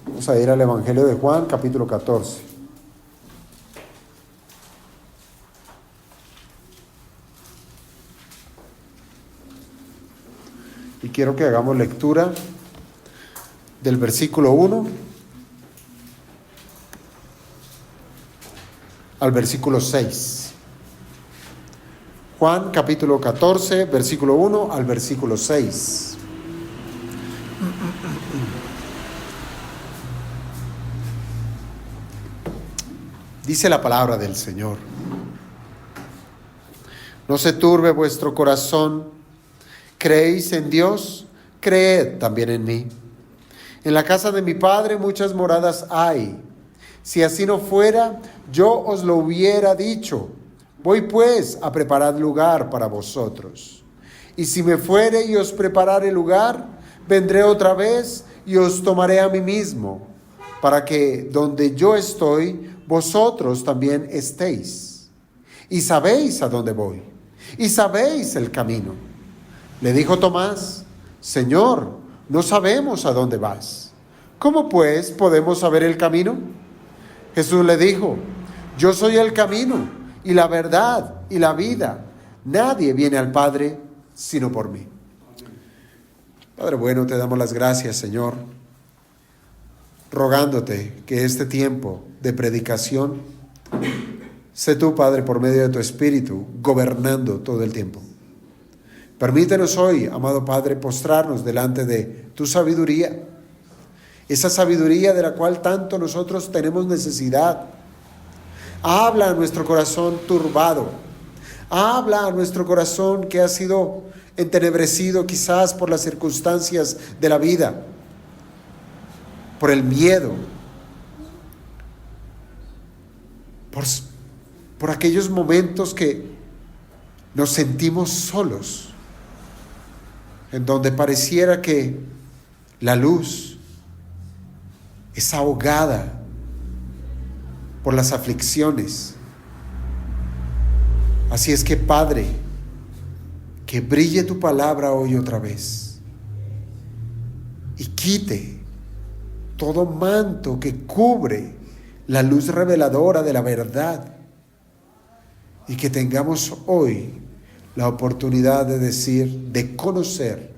Vamos a ir al Evangelio de Juan, capítulo 14. Y quiero que hagamos lectura del versículo 1 al versículo 6. Juan, capítulo 14, versículo 1 al versículo 6. Dice la palabra del Señor: no se turbe vuestro corazón, creéis en Dios, creed también en mí. En la casa de mi Padre muchas moradas hay. Si así no fuera, yo os lo hubiera dicho. Voy pues a preparar lugar para vosotros. Y si me fuere y os preparare lugar, vendré otra vez y os tomaré a mí mismo, para que donde yo estoy, vosotros también estéis. Y sabéis a dónde voy, y sabéis el camino. Le dijo Tomás: Señor, no sabemos a dónde vas. ¿Cómo pues podemos saber el camino? Jesús le dijo: yo soy el camino, y la verdad, y la vida. Nadie viene al Padre sino por mí. Padre bueno, te damos las gracias, Señor, rogándote que este tiempo de predicación, sé tú, Padre, por medio de tu Espíritu, gobernando todo el tiempo. Permítenos hoy, amado Padre, postrarnos delante de tu sabiduría, esa sabiduría de la cual tanto nosotros tenemos necesidad. Habla a nuestro corazón turbado, habla a nuestro corazón que ha sido entenebrecido quizás por las circunstancias de la vida, por el miedo, por aquellos momentos que nos sentimos solos, en donde pareciera que la luz es ahogada por las aflicciones. Así es que, Padre, que brille tu palabra hoy otra vez y quite todo manto que cubre la luz reveladora de la verdad, y que tengamos hoy la oportunidad de decir, de conocer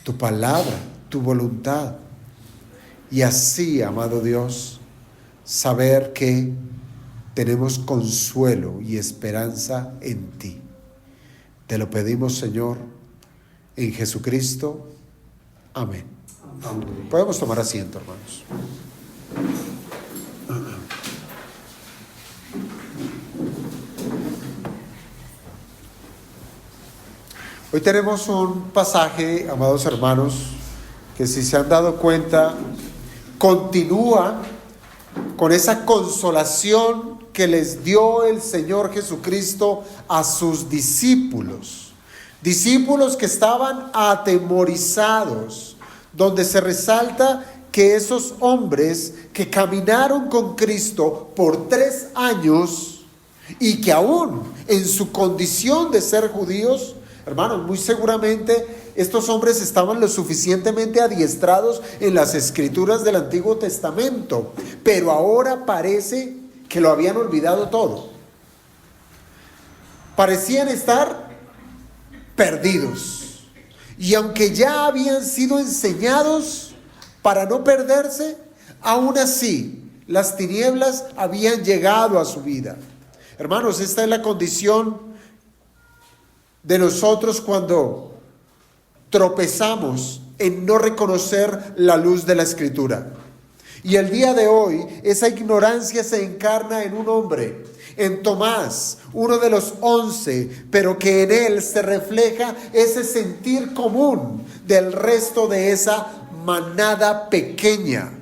tu palabra, tu voluntad, y así, amado Dios, saber que tenemos consuelo y esperanza en ti. Te lo pedimos, Señor, en Jesucristo. Amén. Podemos tomar asiento, hermanos. Hoy tenemos un pasaje, amados hermanos, que si se han dado cuenta, continúa con esa consolación que les dio el Señor Jesucristo a sus discípulos. Discípulos que estaban atemorizados, donde se resalta que esos hombres que caminaron con Cristo por 3 años y que aún en su condición de ser judíos, hermanos, muy seguramente estos hombres estaban lo suficientemente adiestrados en las escrituras del Antiguo Testamento, pero ahora parece que lo habían olvidado todo. Parecían estar perdidos. Y aunque ya habían sido enseñados para no perderse, aún así las tinieblas habían llegado a su vida. Hermanos, esta es la condición de nosotros cuando tropezamos en no reconocer la luz de la Escritura. Y el día de hoy, esa ignorancia se encarna en un hombre, en Tomás, uno de los 11, pero que en él se refleja ese sentir común del resto de esa manada pequeña,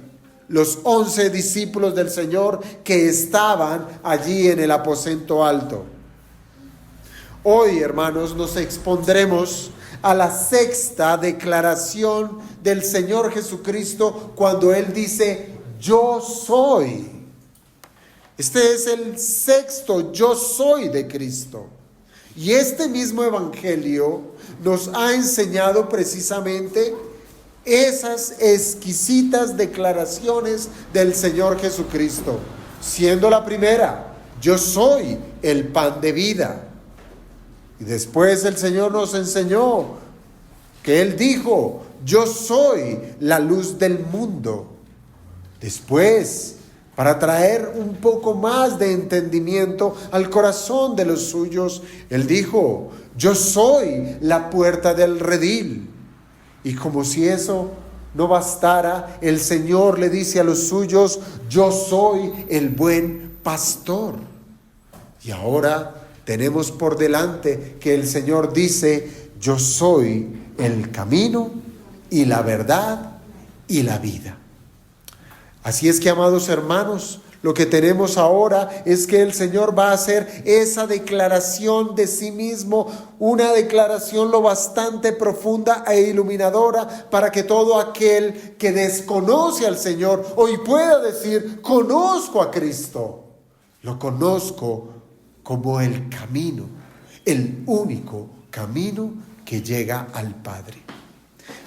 los 11 discípulos del Señor que estaban allí en el aposento alto. Hoy, hermanos, nos expondremos a la 6ª declaración del Señor Jesucristo cuando Él dice: yo soy. Este es el sexto yo soy de Cristo. Y este mismo evangelio nos ha enseñado precisamente esas exquisitas declaraciones del Señor Jesucristo, siendo la primera, yo soy el pan de vida. Y después el Señor nos enseñó que Él dijo, yo soy la luz del mundo. Después, para traer un poco más de entendimiento al corazón de los suyos, Él dijo, yo soy la puerta del redil. Y como si eso no bastara, el Señor le dice a los suyos, yo soy el buen pastor. Y ahora tenemos por delante que el Señor dice, yo soy el camino y la verdad y la vida. Así es que, amados hermanos, lo que tenemos ahora es que el Señor va a hacer esa declaración de sí mismo, una declaración lo bastante profunda e iluminadora para que todo aquel que desconoce al Señor hoy pueda decir, conozco a Cristo, lo conozco como el camino, el único camino que llega al Padre.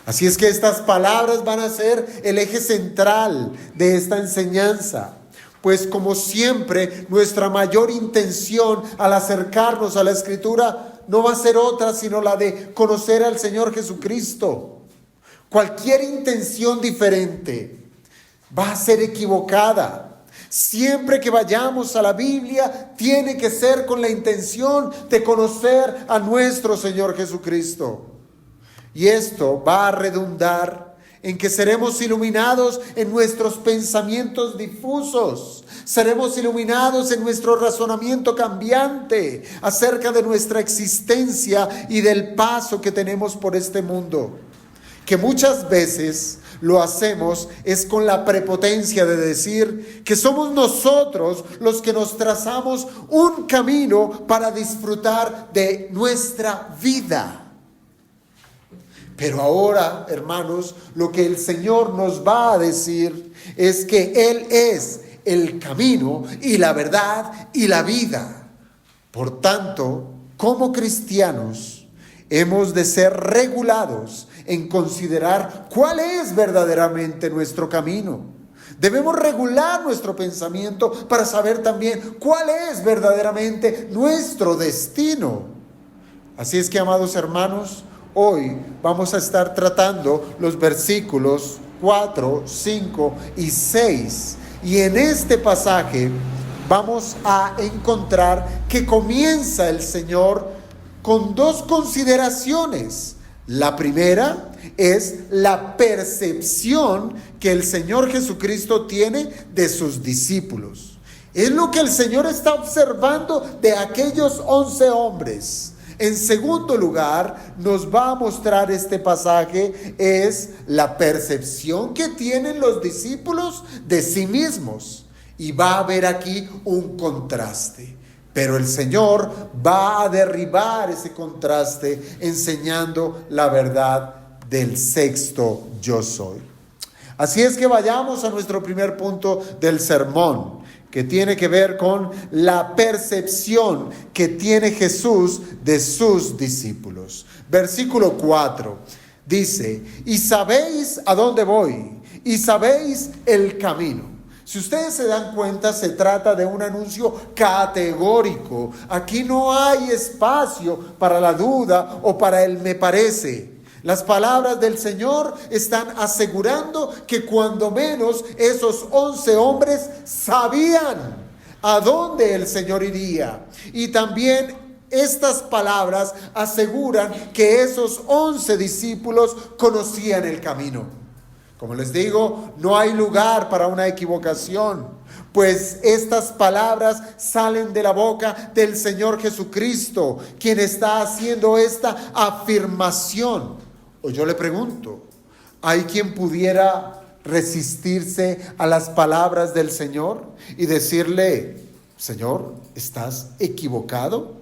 Así es que estas palabras van a ser el eje central de esta enseñanza. Pues como siempre, nuestra mayor intención al acercarnos a la Escritura no va a ser otra sino la de conocer al Señor Jesucristo. Cualquier intención diferente va a ser equivocada. Siempre que vayamos a la Biblia, tiene que ser con la intención de conocer a nuestro Señor Jesucristo. Y esto va a redundar en que seremos iluminados en nuestros pensamientos difusos, seremos iluminados en nuestro razonamiento cambiante acerca de nuestra existencia y del paso que tenemos por este mundo, que muchas veces lo hacemos es con la prepotencia de decir que somos nosotros los que nos trazamos un camino para disfrutar de nuestra vida. Pero ahora, hermanos, lo que el Señor nos va a decir es que Él es el camino y la verdad y la vida. Por tanto, como cristianos, hemos de ser regulados en considerar cuál es verdaderamente nuestro camino. Debemos regular nuestro pensamiento para saber también cuál es verdaderamente nuestro destino. Así es que, amados hermanos, hoy vamos a estar tratando los versículos 4, 5 y 6. Y en este pasaje vamos a encontrar que comienza el Señor con dos consideraciones. La primera es la percepción que el Señor Jesucristo tiene de sus discípulos. Es lo que el Señor está observando de aquellos 11 hombres. En segundo lugar, nos va a mostrar este pasaje es la percepción que tienen los discípulos de sí mismos. Y va a haber aquí un contraste. Pero el Señor va a derribar ese contraste enseñando la verdad del sexto yo soy. Así es que vayamos a nuestro primer punto del sermón, que tiene que ver con la percepción que tiene Jesús de sus discípulos. Versículo 4 dice, y sabéis a dónde voy, y sabéis el camino. Si ustedes se dan cuenta, se trata de un anuncio categórico. Aquí no hay espacio para la duda o para el me parece. Las palabras del Señor están asegurando que cuando menos esos 11 hombres sabían a dónde el Señor iría. Y también estas palabras aseguran que esos 11 discípulos conocían el camino. Como les digo, no hay lugar para una equivocación, pues estas palabras salen de la boca del Señor Jesucristo, quien está haciendo esta afirmación. O yo le pregunto, ¿hay quien pudiera resistirse a las palabras del Señor y decirle, Señor, ¿estás equivocado?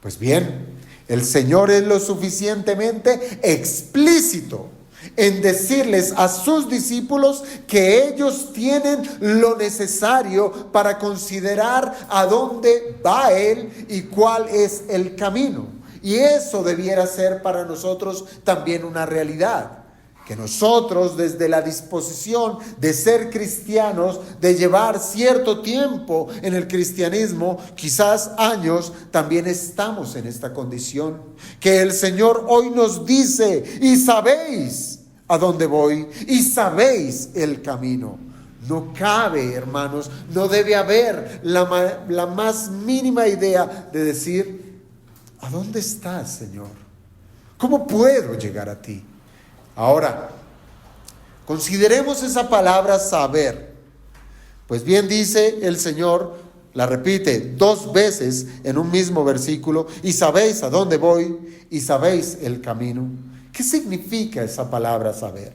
Pues bien, el Señor es lo suficientemente explícito en decirles a sus discípulos que ellos tienen lo necesario para considerar a dónde va Él y cuál es el camino. Y eso debiera ser para nosotros también una realidad. Que nosotros, desde la disposición de ser cristianos, de llevar cierto tiempo en el cristianismo, quizás años, también estamos en esta condición. Que el Señor hoy nos dice: y sabéis a dónde voy, y sabéis el camino. No cabe, hermanos, no debe haber la más mínima idea de decir: ¿a dónde estás, Señor? ¿Cómo puedo llegar a ti? Ahora, consideremos esa palabra saber. Pues bien dice el Señor, la repite 2 veces en un mismo versículo: y sabéis a dónde voy, y sabéis el camino. ¿Qué significa esa palabra saber?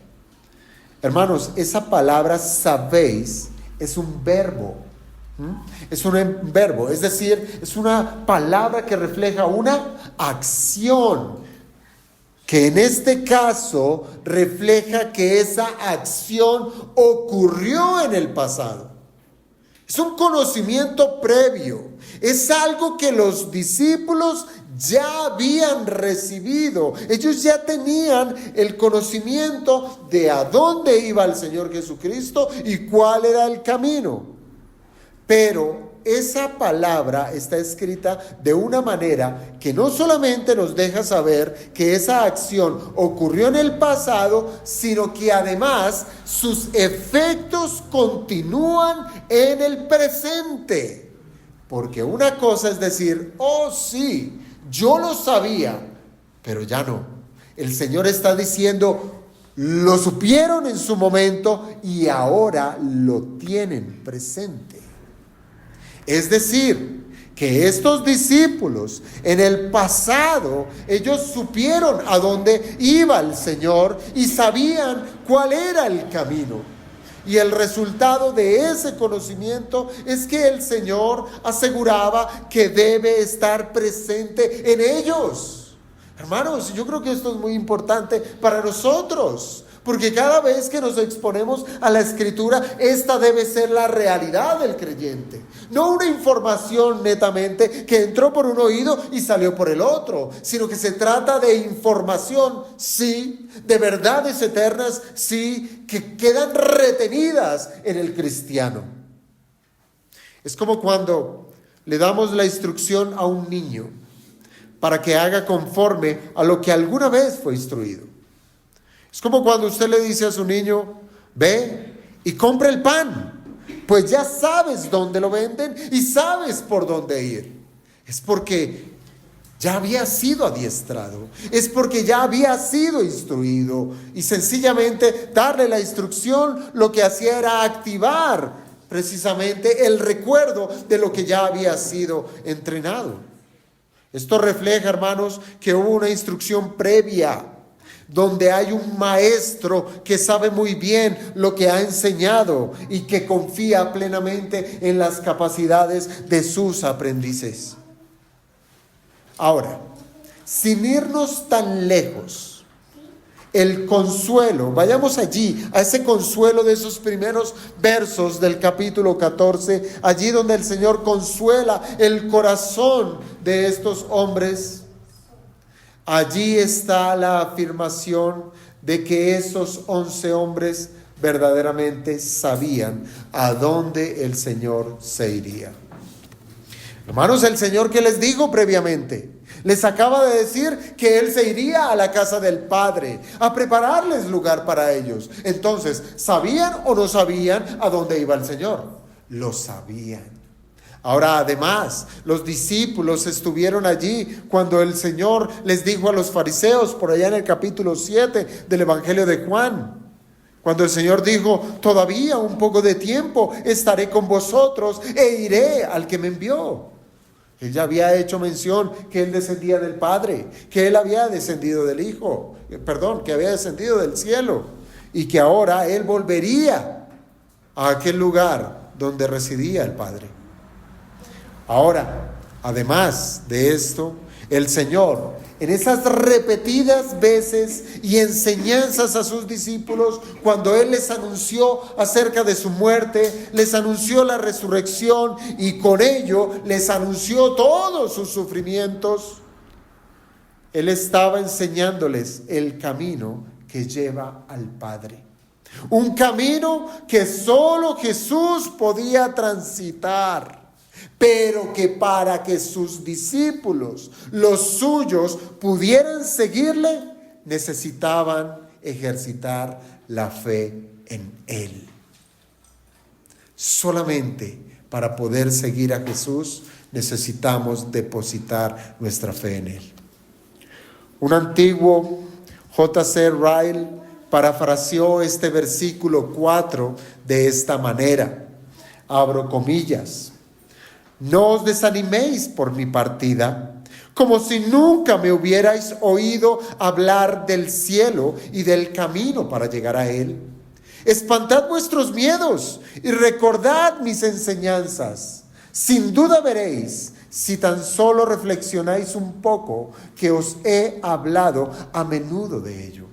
Hermanos, esa palabra sabéis es un verbo. Es un verbo, es decir, es una palabra que refleja una acción, que en este caso refleja que esa acción ocurrió en el pasado. Es un conocimiento previo, es algo que los discípulos ya habían recibido. Ellos ya tenían el conocimiento de a dónde iba el Señor Jesucristo y cuál era el camino. Pero esa palabra está escrita de una manera que no solamente nos deja saber que esa acción ocurrió en el pasado, sino que además sus efectos continúan en el presente. Porque una cosa es decir: oh sí, yo lo sabía, pero ya no. El Señor está diciendo: lo supieron en su momento y ahora lo tienen presente. Es decir, que estos discípulos en el pasado, ellos supieron a dónde iba el Señor y sabían cuál era el camino. Y el resultado de ese conocimiento es que el Señor aseguraba que debe estar presente en ellos. Hermanos, yo creo que esto es muy importante para nosotros, porque cada vez que nos exponemos a la Escritura, esta debe ser la realidad del creyente. No una información netamente que entró por un oído y salió por el otro, sino que se trata de información, sí, de verdades eternas, sí, que quedan retenidas en el cristiano. Es como cuando le damos la instrucción a un niño para que haga conforme a lo que alguna vez fue instruido. Es como cuando usted le dice a su niño: ve y compra el pan, pues ya sabes dónde lo venden y sabes por dónde ir. Es porque ya había sido adiestrado, es porque ya había sido instruido, y sencillamente darle la instrucción lo que hacía era activar precisamente el recuerdo de lo que ya había sido entrenado. Esto refleja, hermanos, que hubo una instrucción previa, donde hay un maestro que sabe muy bien lo que ha enseñado y que confía plenamente en las capacidades de sus aprendices. Ahora, sin irnos tan lejos, el consuelo, vayamos allí, a ese consuelo de esos primeros versos del capítulo 14, allí donde el Señor consuela el corazón de estos hombres. Allí está la afirmación de que esos 11 hombres verdaderamente sabían a dónde el Señor se iría. Hermanos, el Señor, que les dijo previamente, les acaba de decir que Él se iría a la casa del Padre a prepararles lugar para ellos. Entonces, ¿sabían o no sabían a dónde iba el Señor? Lo sabían. Ahora, además, los discípulos estuvieron allí cuando el Señor les dijo a los fariseos, por allá en el capítulo 7 del Evangelio de Juan, cuando el Señor dijo: todavía un poco de tiempo estaré con vosotros e iré al que me envió. Él ya había hecho mención que Él descendía del Padre, que Él había descendido del Hijo, que había descendido del cielo, y que ahora Él volvería a aquel lugar donde residía el Padre. Ahora, Además de esto, el Señor, en esas repetidas veces y enseñanzas a sus discípulos, cuando Él les anunció acerca de su muerte, les anunció la resurrección y con ello les anunció todos sus sufrimientos, Él estaba enseñándoles el camino que lleva al Padre. Un camino que solo Jesús podía transitar, pero que para que sus discípulos, los suyos, pudieran seguirle, necesitaban ejercitar la fe en Él. Solamente para poder seguir a Jesús necesitamos depositar nuestra fe en Él. Un antiguo J.C. Ryle parafraseó este versículo 4 de esta manera. Abro comillas. No os desaniméis por mi partida, como si nunca me hubierais oído hablar del cielo y del camino para llegar a él. Espantad vuestros miedos y recordad mis enseñanzas. Sin duda veréis, si tan solo reflexionáis un poco, que os he hablado a menudo de ello.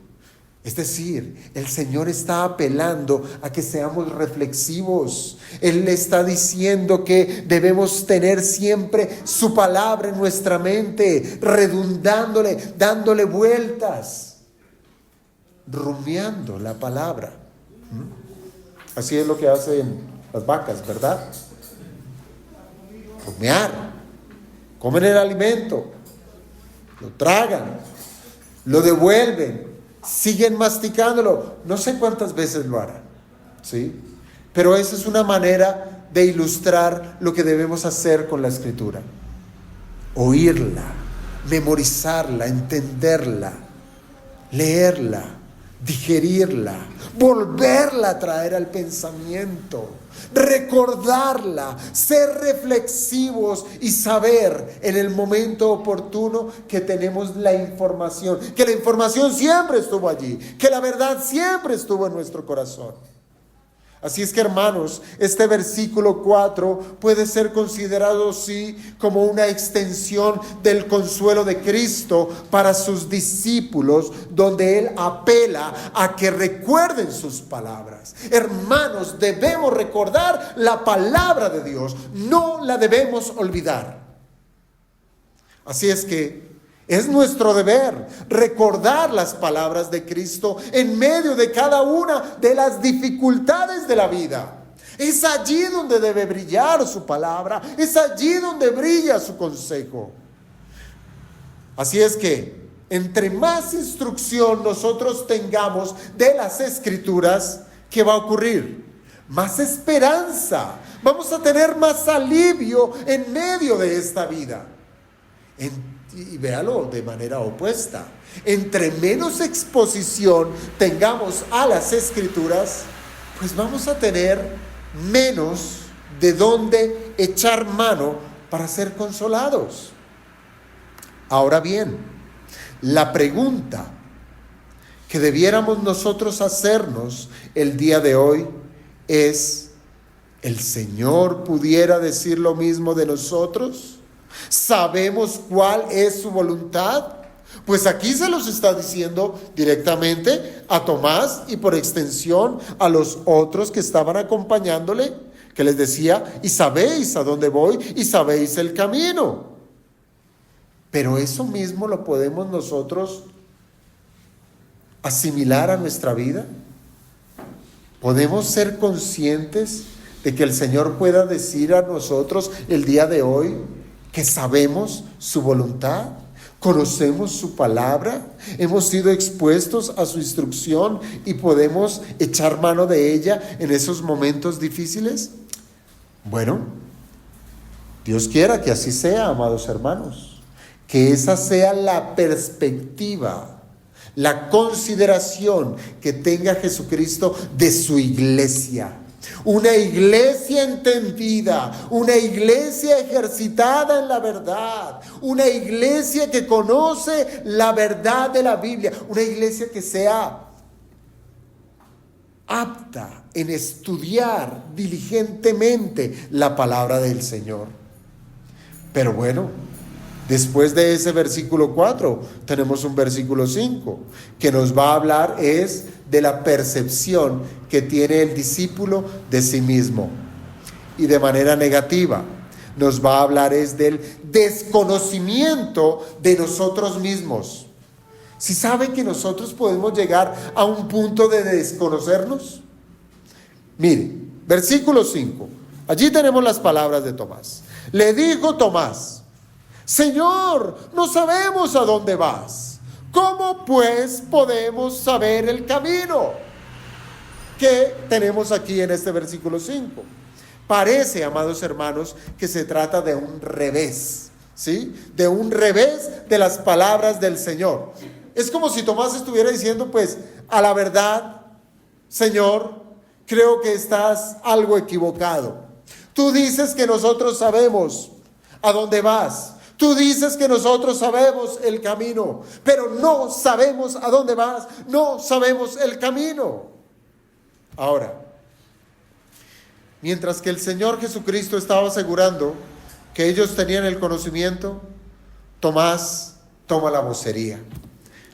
Es decir, el Señor está apelando a que seamos reflexivos. Él está diciendo que debemos tener siempre su palabra en nuestra mente, redundándole, dándole vueltas, rumiando la palabra. Así es lo que hacen las vacas, ¿verdad? Rumiar. Comen el alimento, lo tragan, lo devuelven, siguen masticándolo. No sé cuántas veces lo harán, ¿sí? Pero esa es una manera de ilustrar lo que debemos hacer con la Escritura. Oírla, memorizarla, entenderla, leerla, digerirla, volverla a traer al pensamiento, recordarla, ser reflexivos y saber en el momento oportuno que tenemos la información, que la información siempre estuvo allí, que la verdad siempre estuvo en nuestro corazón. Así es que, hermanos, este versículo 4 puede ser considerado, sí, como una extensión del consuelo de Cristo para sus discípulos, donde Él apela a que recuerden sus palabras. Hermanos, debemos recordar la palabra de Dios, no la debemos olvidar. Así es que es nuestro deber recordar las palabras de Cristo en medio de cada una de las dificultades de la vida. Es allí donde debe brillar su palabra, es allí donde brilla su consejo. Así es que, entre más instrucción nosotros tengamos de las Escrituras, ¿qué va a ocurrir? Más esperanza, vamos a tener más alivio en medio de esta vida. Y véalo de manera opuesta. Entre menos exposición tengamos a las Escrituras, pues vamos a tener menos de dónde echar mano para ser consolados. Ahora bien, la pregunta que debiéramos nosotros hacernos el día de hoy es: ¿el Señor pudiera decir lo mismo de nosotros? ¿Sabemos cuál es su voluntad? Pues aquí se los está diciendo directamente a Tomás y por extensión a los otros que estaban acompañándole, que les decía: y sabéis a dónde voy y sabéis el camino. Pero eso mismo lo podemos nosotros asimilar a nuestra vida. ¿Podemos ser conscientes de que el Señor pueda decir a nosotros el día de hoy que sabemos su voluntad, conocemos su palabra, hemos sido expuestos a su instrucción y podemos echar mano de ella en esos momentos difíciles? Bueno, Dios quiera que así sea, amados hermanos, que esa sea la perspectiva, la consideración que tenga Jesucristo de su iglesia. Una iglesia entendida, una iglesia ejercitada en la verdad, una iglesia que conoce la verdad de la Biblia, una iglesia que sea apta en estudiar diligentemente la palabra del Señor. Pero bueno, después de ese versículo 4, tenemos un versículo 5, que nos va a hablar es de la percepción que tiene el discípulo de sí mismo. Y de manera negativa, nos va a hablar es del desconocimiento de nosotros mismos. ¿Sí sabe que nosotros podemos llegar a un punto de desconocernos? Mire, versículo 5. Allí tenemos las palabras de Tomás. Le dijo Tomás: Señor, no sabemos a dónde vas. ¿Cómo pues podemos saber el camino? ¿Qué tenemos aquí en este versículo 5? Parece, amados hermanos, que se trata de un revés, ¿sí? De un revés de las palabras del Señor. Es como si Tomás estuviera diciendo, pues, a la verdad, Señor, creo que estás algo equivocado. Tú dices que nosotros sabemos a dónde vas. Tú dices que nosotros sabemos el camino, pero no sabemos a dónde vas, no sabemos el camino. Ahora, mientras que el Señor Jesucristo estaba asegurando que ellos tenían el conocimiento, Tomás toma la vocería.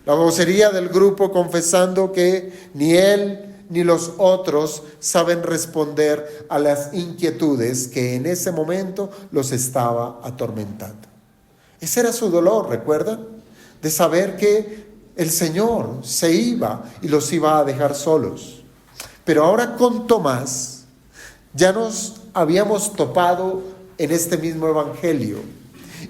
La vocería del grupo, confesando que ni él ni los otros saben responder a las inquietudes que en ese momento los estaba atormentando. Ese era su dolor, ¿recuerdan? De saber que el Señor se iba y los iba a dejar solos. Pero ahora con Tomás ya nos habíamos topado en este mismo evangelio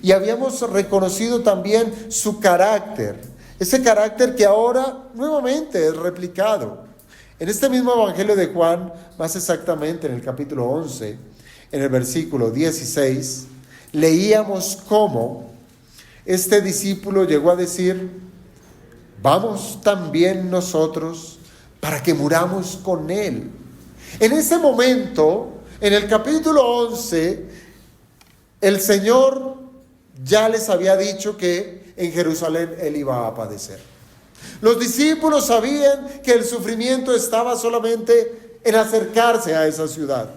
y habíamos reconocido también su carácter, ese carácter que ahora nuevamente es replicado. En este mismo evangelio de Juan, más exactamente en el capítulo 11, en el versículo 16, leíamos cómo este discípulo llegó a decir: vamos también nosotros para que muramos con él. En ese momento, en el capítulo 11, el Señor ya les había dicho que en Jerusalén él iba a padecer. Los discípulos sabían que el sufrimiento estaba solamente en acercarse a esa ciudad.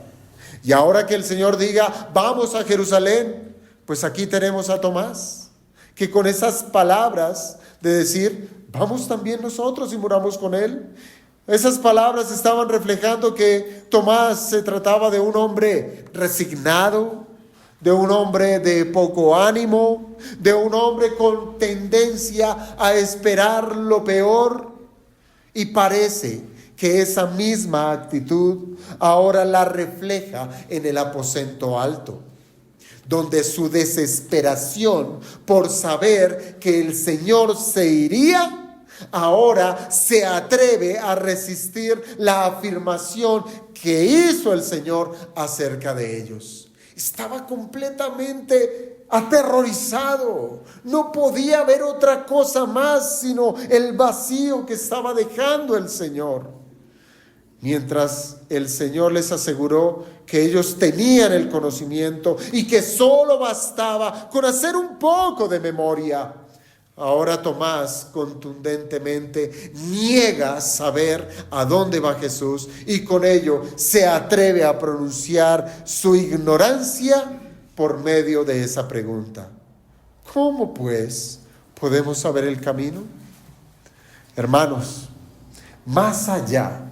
Y ahora que el Señor diga, vamos a Jerusalén, pues aquí tenemos a Tomás, que con esas palabras de decir, vamos también nosotros y muramos con él. Esas palabras estaban reflejando que Tomás se trataba de un hombre resignado, de un hombre de poco ánimo, de un hombre con tendencia a esperar lo peor. Y parece que esa misma actitud ahora la refleja en el aposento alto, donde su desesperación por saber que el Señor se iría, ahora se atreve a resistir la afirmación que hizo el Señor acerca de ellos. Estaba completamente aterrorizado. No podía ver otra cosa más sino el vacío que estaba dejando el Señor. Mientras el Señor les aseguró que ellos tenían el conocimiento y que solo bastaba con hacer un poco de memoria, ahora Tomás contundentemente niega saber a dónde va Jesús y con ello se atreve a pronunciar su ignorancia por medio de esa pregunta. ¿Cómo pues podemos saber el camino? Hermanos, más allá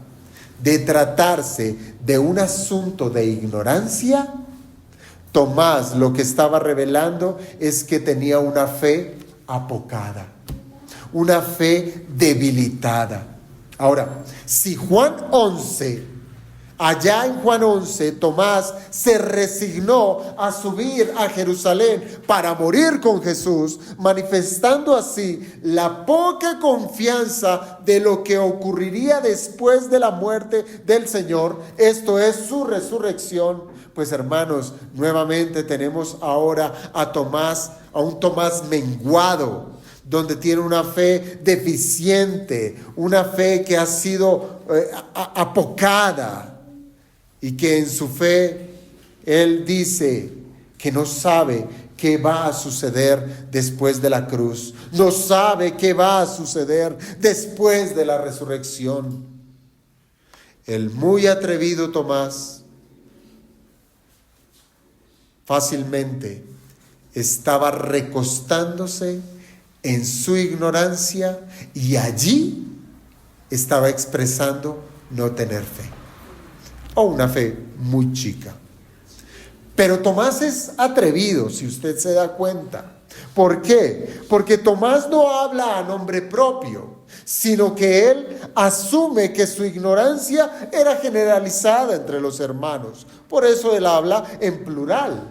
de tratarse de un asunto de ignorancia, Tomás lo que estaba revelando es que tenía una fe apocada, una fe debilitada. Ahora, si allá en Juan 11, Tomás se resignó a subir a Jerusalén para morir con Jesús, manifestando así la poca confianza de lo que ocurriría después de la muerte del Señor, esto es su resurrección. Pues hermanos, nuevamente tenemos ahora a un Tomás menguado, donde tiene una fe deficiente, una fe que ha sido apocada, y que en su fe él dice que no sabe qué va a suceder después de la cruz, no sabe qué va a suceder después de la resurrección. El muy atrevido Tomás fácilmente estaba recostándose en su ignorancia y allí estaba expresando no tener fe, o una fe muy chica. Pero Tomás es atrevido, si usted se da cuenta. ¿Por qué? Porque Tomás no habla a nombre propio, sino que él asume que su ignorancia era generalizada entre los hermanos. Por eso él habla en plural.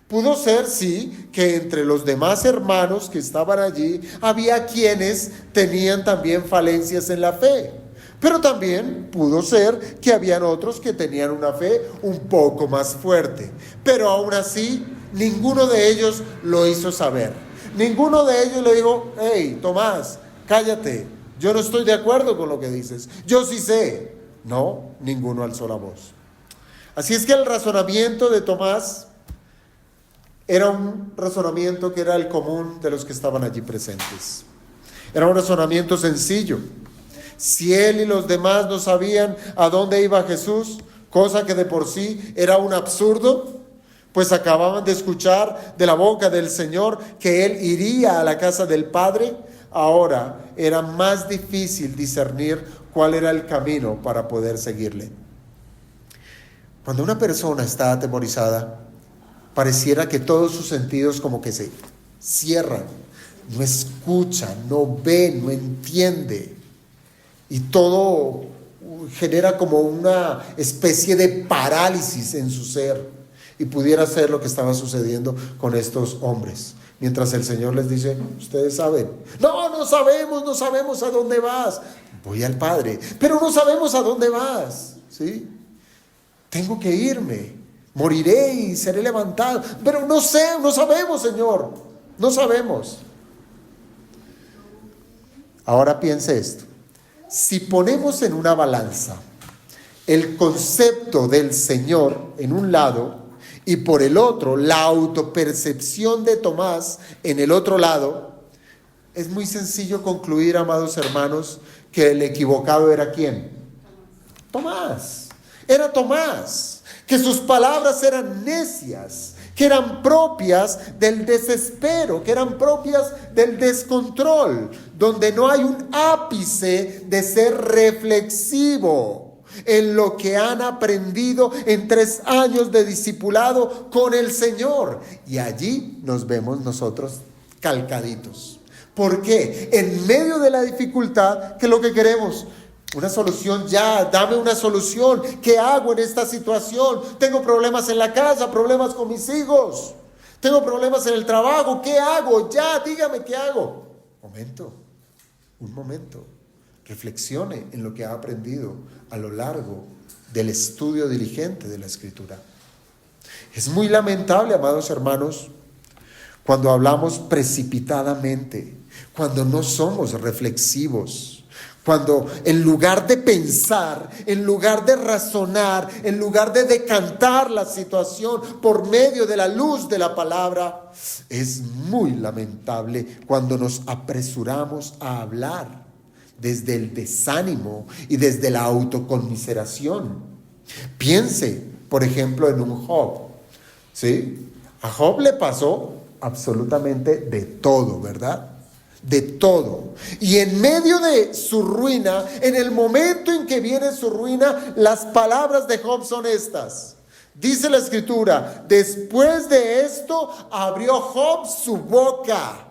Pudo ser, sí, que entre los demás hermanos que estaban allí había quienes tenían también falencias en la fe. Pero también pudo ser que habían otros que tenían una fe un poco más fuerte. Pero aún así, ninguno de ellos lo hizo saber. Ninguno de ellos le dijo: hey, Tomás, cállate, yo no estoy de acuerdo con lo que dices, yo sí sé. No, ninguno alzó la voz. Así es que el razonamiento de Tomás era un razonamiento que era el común de los que estaban allí presentes. Era un razonamiento sencillo. Si él y los demás no sabían a dónde iba Jesús, cosa que de por sí era un absurdo, pues acababan de escuchar de la boca del Señor que él iría a la casa del Padre. Ahora era más difícil discernir cuál era el camino para poder seguirle. Cuando una persona está atemorizada, pareciera que todos sus sentidos como que se cierran, no escucha, no ve, no entiende. Y todo genera como una especie de parálisis en su ser. Y pudiera ser lo que estaba sucediendo con estos hombres. Mientras el Señor les dice: ustedes saben. No sabemos a dónde vas. Voy al Padre, pero no sabemos a dónde vas. ¿Sí? Tengo que irme. Moriré y seré levantado. Pero no sabemos, Señor. No sabemos. Ahora piense esto. Si ponemos en una balanza el concepto del Señor en un lado y por el otro la autopercepción de Tomás en el otro lado, es muy sencillo concluir, amados hermanos, que el equivocado era ¿quién? Tomás. Era Tomás, que sus palabras eran necias, que eran propias del desespero, que eran propias del descontrol, donde no hay un ápice de ser reflexivo en lo que han aprendido en 3 años de discipulado con el Señor. Y allí nos vemos nosotros calcaditos. ¿Por qué? En medio de la dificultad, ¿qué es lo que queremos? Una solución ya, dame una solución. ¿Qué hago en esta situación? Tengo problemas en la casa, problemas con mis hijos. Tengo problemas en el trabajo. ¿Qué hago? Ya, dígame qué hago. Un momento. Reflexione en lo que ha aprendido a lo largo del estudio diligente de la Escritura. Es muy lamentable, amados hermanos, cuando hablamos precipitadamente, cuando no somos reflexivos. Cuando en lugar de pensar, en lugar de razonar, en lugar de decantar la situación por medio de la luz de la palabra, es muy lamentable cuando nos apresuramos a hablar desde el desánimo y desde la autoconmiseración. Piense, por ejemplo, en un Job, ¿sí? A Job le pasó absolutamente de todo, ¿verdad? De todo. Y en medio de su ruina, en el momento en que viene su ruina, las palabras de Job son estas. Dice la Escritura: después de esto abrió Job su boca.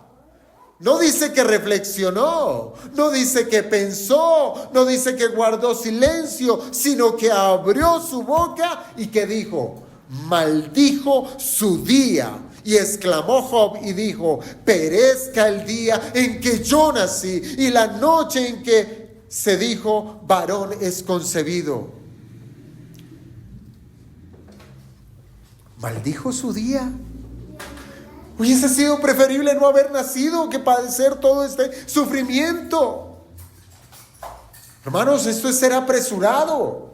No dice que reflexionó, no dice que pensó, no dice que guardó silencio, sino que abrió su boca y que dijo: maldijo su día. Y exclamó Job y dijo: perezca el día en que yo nací y la noche en que se dijo varón es concebido. Maldijo su día. Hubiese sido preferible no haber nacido que padecer todo este sufrimiento. Hermanos, esto es ser apresurado.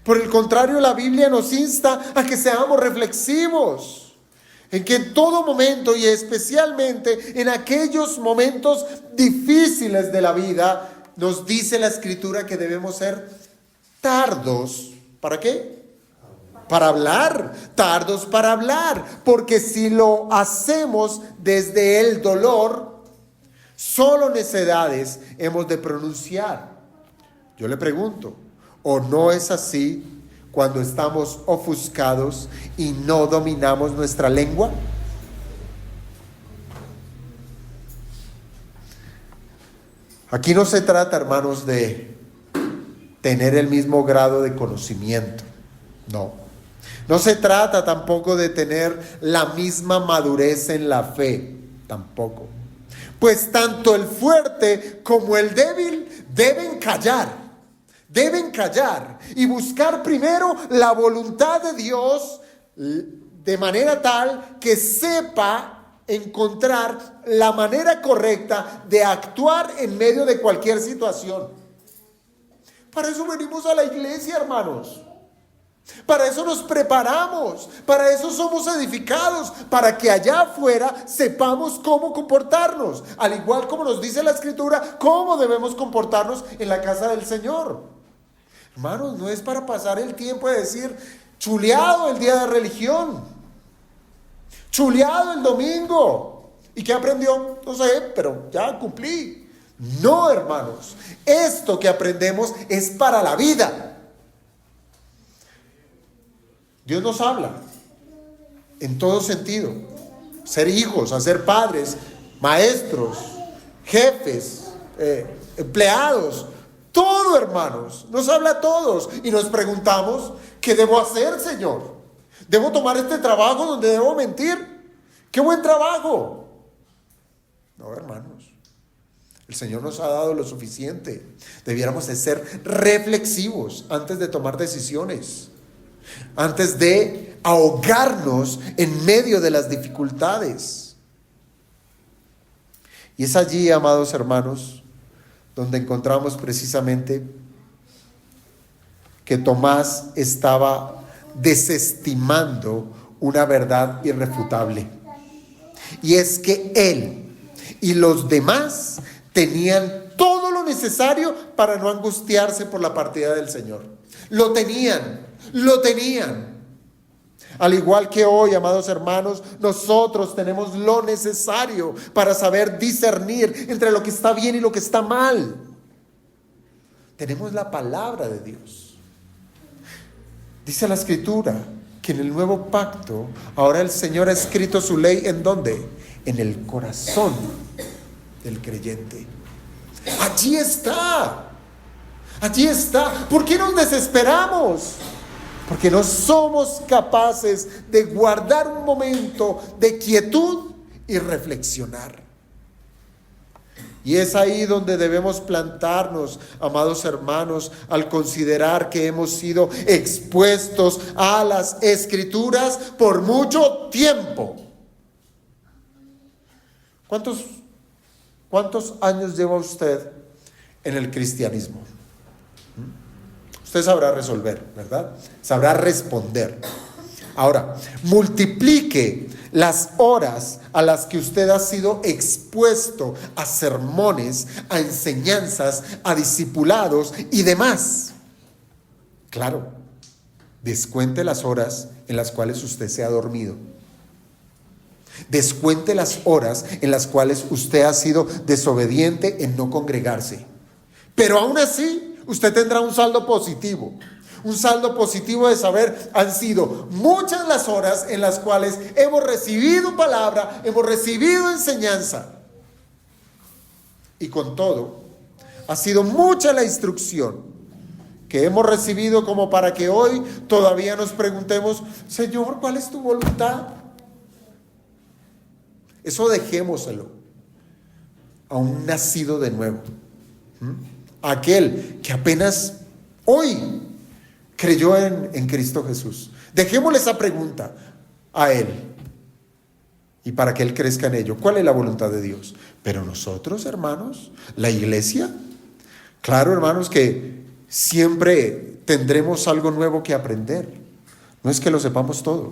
Por el contrario, la Biblia nos insta a que seamos reflexivos. En que en todo momento y especialmente en aquellos momentos difíciles de la vida, nos dice la Escritura que debemos ser tardos. ¿Para qué? para hablar, tardos para hablar, porque si lo hacemos desde el dolor, solo necedades hemos de pronunciar. Yo le pregunto, ¿o no es así cuando estamos ofuscados y no dominamos nuestra lengua? Aquí no se trata, hermanos, de tener el mismo grado de conocimiento. No. No se trata tampoco de tener la misma madurez en la fe. Tampoco. Pues tanto el fuerte como el débil deben callar. Deben callar y buscar primero la voluntad de Dios de manera tal que sepa encontrar la manera correcta de actuar en medio de cualquier situación. Para eso venimos a la iglesia, hermanos. Para eso nos preparamos, para eso somos edificados, para que allá afuera sepamos cómo comportarnos, al igual como nos dice la Escritura, cómo debemos comportarnos en la casa del Señor. Hermanos, no es para pasar el tiempo de decir, chuleado el día de religión, chuleado el domingo. ¿Y qué aprendió? No sé, pero ya cumplí. No, hermanos, esto que aprendemos es para la vida. Dios nos habla en todo sentido. Ser hijos, a ser padres, maestros, jefes, empleados, todo, hermanos. Nos habla a todos y nos preguntamos, ¿qué debo hacer, Señor? ¿Debo tomar este trabajo donde debo mentir? ¡Qué buen trabajo! No, hermanos. El Señor nos ha dado lo suficiente. Debiéramos de ser reflexivos antes de tomar decisiones. Antes de ahogarnos en medio de las dificultades. Y es allí, amados hermanos, donde encontramos precisamente que Tomás estaba desestimando una verdad irrefutable. Y es que él y los demás tenían todo lo necesario para no angustiarse por la partida del Señor. Lo tenían. Al igual que hoy, amados hermanos, nosotros tenemos lo necesario para saber discernir entre lo que está bien y lo que está mal. Tenemos la palabra de Dios. Dice la Escritura que en el nuevo pacto, ahora el Señor ha escrito su ley, ¿en dónde? En el corazón del creyente. Allí está. Allí está. ¿Por qué nos desesperamos? Porque no somos capaces de guardar un momento de quietud y reflexionar. Y es ahí donde debemos plantarnos, amados hermanos, al considerar que hemos sido expuestos a las Escrituras por mucho tiempo. ¿Cuántos años lleva usted en el cristianismo? Usted sabrá resolver, ¿verdad? Sabrá responder. Ahora, multiplique las horas a las que usted ha sido expuesto a sermones, a enseñanzas, a discipulados y demás. Claro, descuente las horas en las cuales usted se ha dormido. Descuente las horas en las cuales usted ha sido desobediente en no congregarse. Pero aún así, usted tendrá un saldo positivo. Un saldo positivo de saber, han sido muchas las horas en las cuales hemos recibido palabra, hemos recibido enseñanza. Y con todo, ha sido mucha la instrucción que hemos recibido como para que hoy todavía nos preguntemos, Señor, ¿cuál es tu voluntad? Eso dejémoselo a un nacido de nuevo. Aquel que apenas hoy creyó en Cristo Jesús. Dejémosle esa pregunta a Él y para que Él crezca en ello. ¿Cuál es la voluntad de Dios? Pero nosotros, hermanos, la iglesia, claro, hermanos, que siempre tendremos algo nuevo que aprender. No es que lo sepamos todo.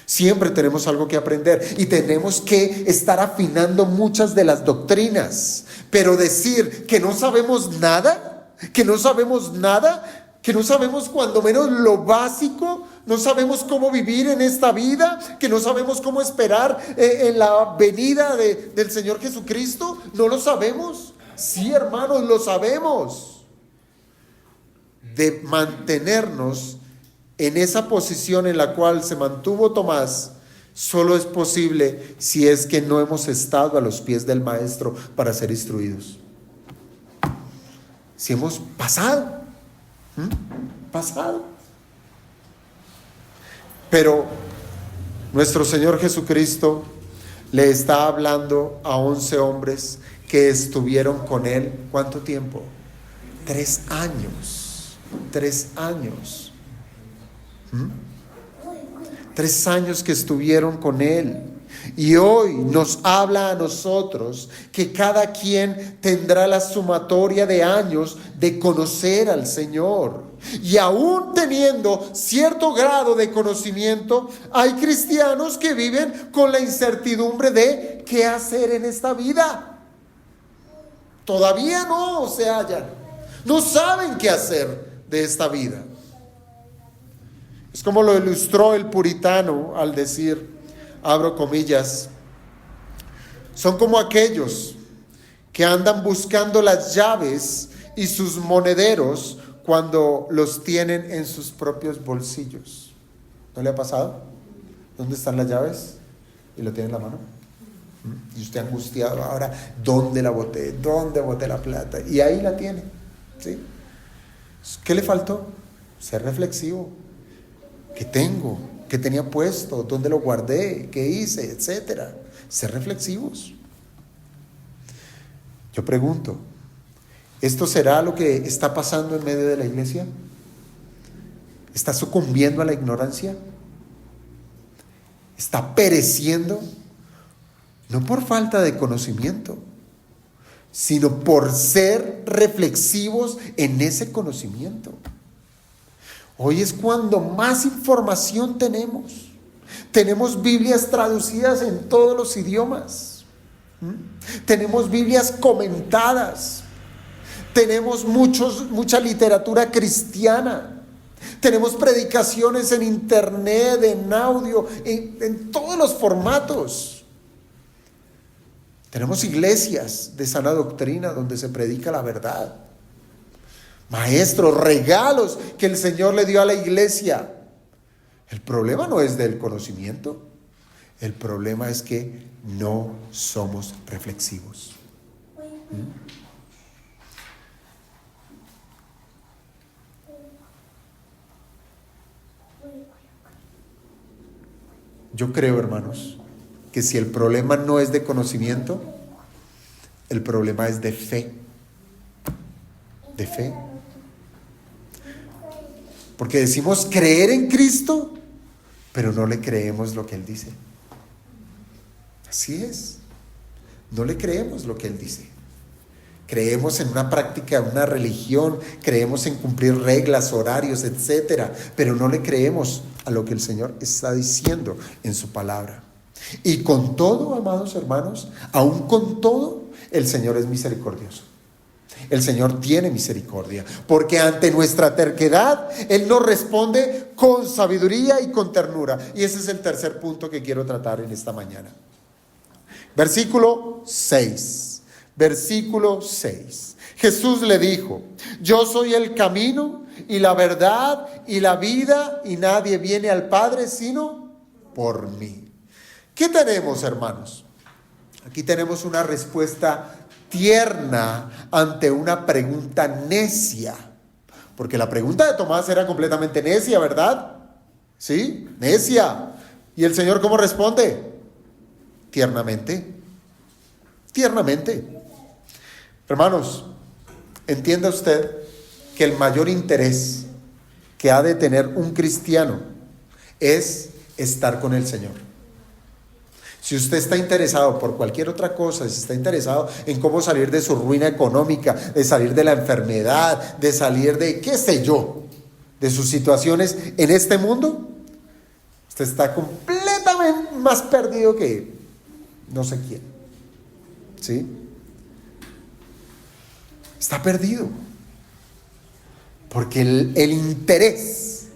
Siempre tenemos algo que aprender y tenemos que estar afinando muchas de las doctrinas. Pero decir que no sabemos nada, que no sabemos cuando menos lo básico, no sabemos cómo vivir en esta vida, que no sabemos cómo esperar en la venida del Señor Jesucristo. ¿No lo sabemos? Sí, hermanos, lo sabemos. De mantenernos en esa posición en la cual se mantuvo Tomás, solo es posible si es que no hemos estado a los pies del Maestro para ser instruidos. Si hemos pasado. Pero nuestro Señor Jesucristo le está hablando a 11 hombres que estuvieron con Él. ¿Cuánto tiempo? 3 años. 3 años. 3 años que estuvieron con Él. Y hoy nos habla a nosotros que cada quien tendrá la sumatoria de años de conocer al Señor. Y aún teniendo cierto grado de conocimiento, hay cristianos que viven con la incertidumbre de qué hacer en esta vida. Todavía no se hallan, no saben qué hacer de esta vida. Es como lo ilustró el puritano al decir, abro comillas, son como aquellos que andan buscando las llaves y sus monederos cuando los tienen en sus propios bolsillos. ¿No le ha pasado? ¿Dónde están las llaves? Y lo tiene en la mano. Y usted angustiado, ahora, ¿dónde la boté? ¿Dónde boté la plata? Y ahí la tiene. ¿Sí? ¿Qué le faltó? Ser reflexivo. ¿Qué tengo? ¿Qué tenía puesto? ¿Dónde lo guardé? ¿Qué hice? Etcétera. Ser reflexivos. Yo pregunto, ¿esto será lo que está pasando en medio de la iglesia? ¿Está sucumbiendo a la ignorancia? ¿Está pereciendo? No por falta de conocimiento, sino por ser reflexivos en ese conocimiento. Hoy es cuando más información tenemos. Tenemos Biblias traducidas en todos los idiomas. Tenemos Biblias comentadas. Tenemos mucha literatura cristiana. Tenemos predicaciones en internet, en audio, en todos los formatos. Tenemos iglesias de sana doctrina donde se predica la verdad. Maestros, regalos que el Señor le dio a la iglesia. El problema no es del conocimiento. El problema es que no somos reflexivos. Yo creo, hermanos, que si el problema no es de conocimiento, el problema es de fe. De fe. Porque decimos creer en Cristo, pero no le creemos lo que Él dice. Así es. No le creemos lo que Él dice. Creemos en una práctica, una religión, creemos en cumplir reglas, horarios, etcétera, pero no le creemos a lo que el Señor está diciendo en su palabra. Y con todo, amados hermanos, aún con todo, el Señor es misericordioso. El Señor tiene misericordia, porque ante nuestra terquedad, Él nos responde con sabiduría y con ternura. Y ese es el tercer punto que quiero tratar en esta mañana. Versículo 6. Versículo 6. Jesús le dijo, yo soy el camino y la verdad y la vida, y nadie viene al Padre sino por mí. ¿Qué tenemos, hermanos? Aquí tenemos una respuesta tierna ante una pregunta necia. Porque la pregunta de Tomás era completamente necia, ¿verdad? ¿Sí? Necia. ¿Y el Señor cómo responde? Tiernamente. Tiernamente. Hermanos, entienda usted que el mayor interés que ha de tener un cristiano es estar con el Señor. Si usted está interesado por cualquier otra cosa, si está interesado en cómo salir de su ruina económica, de salir de la enfermedad, de salir de, qué sé yo, de sus situaciones en este mundo, usted está completamente más perdido que no sé quién. ¿Sí? Está perdido. Porque el interés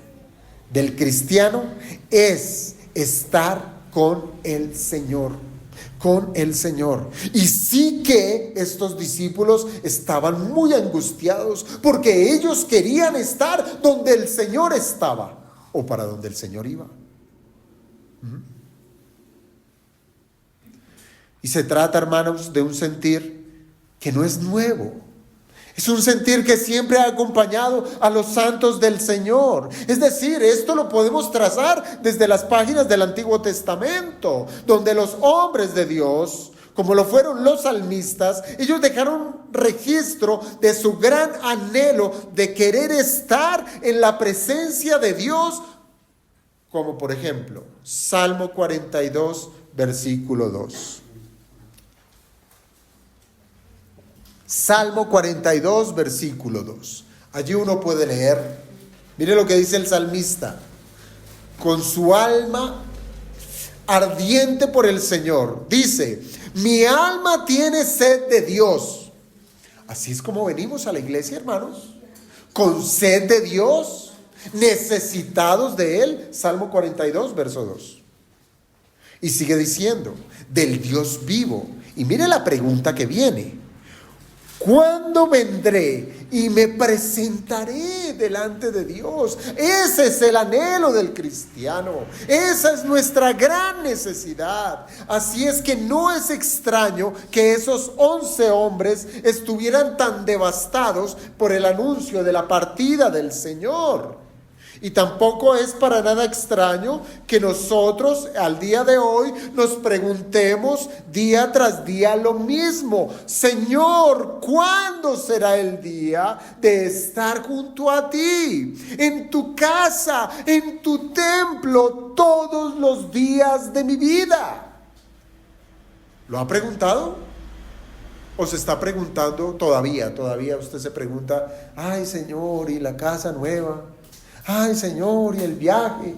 del cristiano es estar con el Señor. Con el Señor. Y sí que estos discípulos estaban muy angustiados porque ellos querían estar donde el Señor estaba o para donde el Señor iba. Y se trata, hermanos, de un sentir que no es nuevo. Es un sentir que siempre ha acompañado a los santos del Señor. Es decir, esto lo podemos trazar desde las páginas del Antiguo Testamento, donde los hombres de Dios, como lo fueron los salmistas, ellos dejaron registro de su gran anhelo de querer estar en la presencia de Dios, como por ejemplo, Salmo 42, versículo 2. Salmo 42, versículo 2. Allí uno puede leer, mire lo que dice el salmista: con su alma ardiente por el Señor, dice, mi alma tiene sed de Dios. Así es como venimos a la iglesia, hermanos, con sed de Dios, necesitados de Él. Salmo 42, verso 2. Y sigue diciendo, del Dios vivo. Y mire la pregunta que viene: ¿cuándo vendré y me presentaré delante de Dios? Ese es el anhelo del cristiano. Esa es nuestra gran necesidad. Así es que no es extraño que esos 11 hombres estuvieran tan devastados por el anuncio de la partida del Señor. Y tampoco es para nada extraño que nosotros al día de hoy nos preguntemos día tras día lo mismo: Señor, ¿cuándo será el día de estar junto a ti, en tu casa, en tu templo, todos los días de mi vida? ¿Lo ha preguntado? ¿O se está preguntando todavía? Todavía usted se pregunta: ay, Señor, ¿y la casa nueva? Ay, Señor, y el viaje.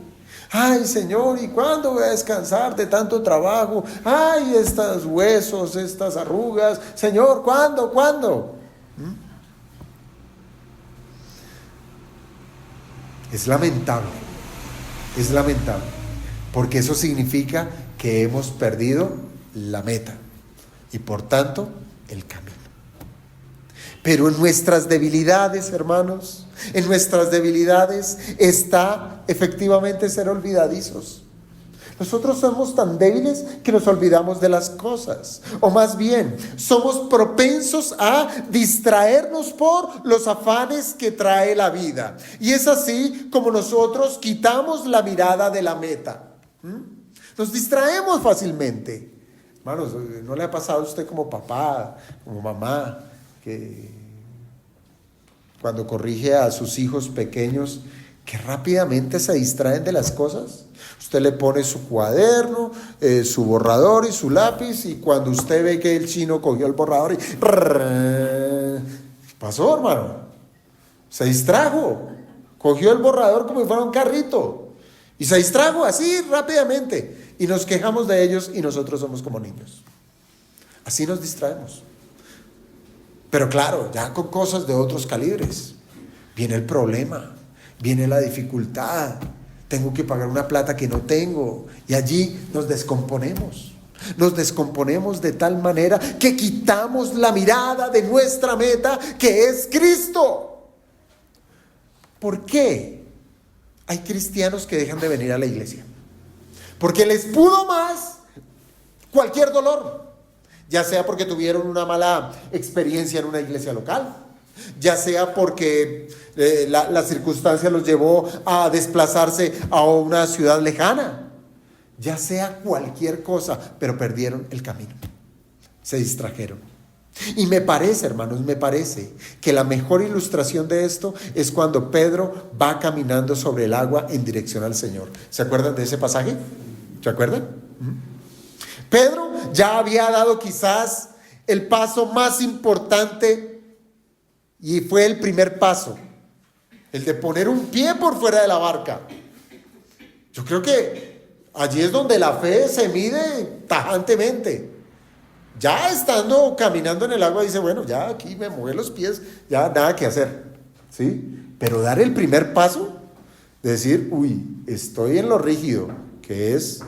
Ay, Señor, ¿y cuándo voy a descansar de tanto trabajo? Ay, estos huesos, estas arrugas. Señor, ¿cuándo? Es lamentable, porque eso significa que hemos perdido la meta y por tanto el camino. Pero en nuestras debilidades, hermanos, en nuestras debilidades está efectivamente ser olvidadizos. Nosotros somos tan débiles que nos olvidamos de las cosas, o más bien, somos propensos a distraernos por los afanes que trae la vida. Y es así como nosotros quitamos la mirada de la meta. Nos distraemos fácilmente. Hermanos, ¿no le ha pasado a usted como papá, como mamá, que cuando corrige a sus hijos pequeños, que rápidamente se distraen de las cosas? Usted le pone su cuaderno, su borrador y su lápiz, y cuando usted ve que el chino cogió el borrador y... pasó, hermano, se distrajo, cogió el borrador como si fuera un carrito y se distrajo así rápidamente, y nos quejamos de ellos y nosotros somos como niños. Así nos distraemos. Pero claro, ya con cosas de otros calibres, viene el problema, viene la dificultad, tengo que pagar una plata que no tengo, y allí nos descomponemos de tal manera que quitamos la mirada de nuestra meta, que es Cristo. ¿Por qué hay cristianos que dejan de venir a la iglesia? Porque les pudo más cualquier dolor. Ya sea porque tuvieron una mala experiencia en una iglesia local, ya sea porque la circunstancia los llevó a desplazarse a una ciudad lejana, ya sea cualquier cosa, pero perdieron el camino, se distrajeron. Y me parece, hermanos, que la mejor ilustración de esto es cuando Pedro va caminando sobre el agua en dirección al Señor. ¿Se acuerdan de ese pasaje? ¿Se acuerdan? Pedro ya había dado quizás el paso más importante, y fue el primer paso, el de poner un pie por fuera de la barca. Yo creo que allí es donde la fe se mide tajantemente. Ya estando caminando en el agua dice, bueno, ya aquí me mojé los pies, ya nada que hacer, ¿sí? Pero dar el primer paso De decir, uy, estoy en lo rígido, que es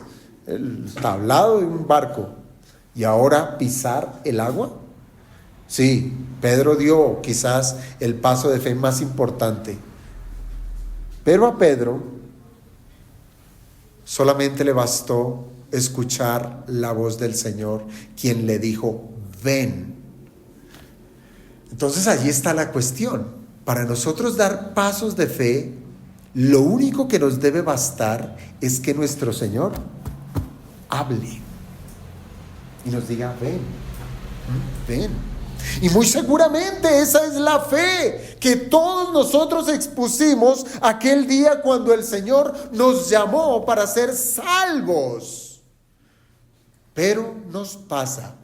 el tablado de un barco, y ahora pisar el agua. Sí, Pedro dio quizás el paso de fe más importante, pero a Pedro solamente le bastó escuchar la voz del Señor, quien le dijo, ven. Entonces allí está la cuestión. Para nosotros dar pasos de fe, lo único que nos debe bastar es que nuestro Señor hable y nos diga, ven, ven. Y muy seguramente esa es la fe que todos nosotros expusimos aquel día cuando el Señor nos llamó para ser salvos. Pero nos pasa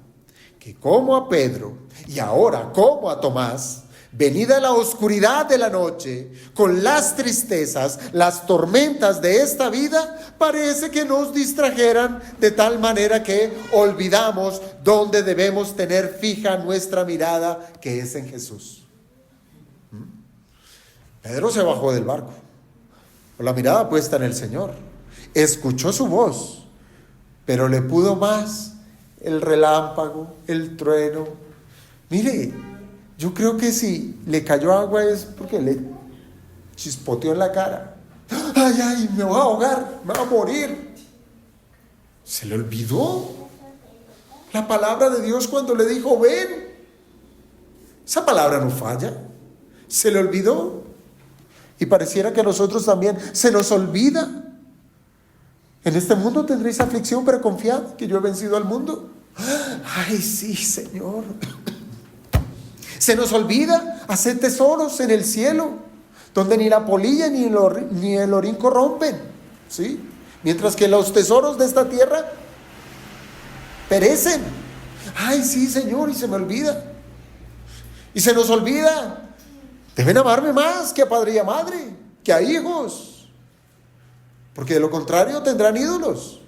que como a Pedro y ahora como a Tomás, venida la oscuridad de la noche, con las tristezas, las tormentas de esta vida, parece que nos distrajeran de tal manera que olvidamos dónde debemos tener fija nuestra mirada, que es en Jesús. Pedro se bajó del barco, con la mirada puesta en el Señor. Escuchó su voz, pero le pudo más el relámpago, el trueno. Mire, yo creo que si le cayó agua es porque le chispoteó en la cara. Ay, ay, me voy a ahogar, me voy a morir. Se le olvidó la palabra de Dios cuando le dijo, ven. Esa palabra no falla. Se le olvidó. Y pareciera que a nosotros también se nos olvida. En este mundo tendréis aflicción, pero confiad que yo he vencido al mundo. Ay, sí, Señor. Se nos olvida hacer tesoros en el cielo, donde ni la polilla ni el orín corrompen, ¿sí? Mientras que los tesoros de esta tierra perecen. Ay, sí, Señor, y se me olvida. Y se nos olvida. Deben amarme más que a padre y a madre, que a hijos. Porque de lo contrario tendrán ídolos.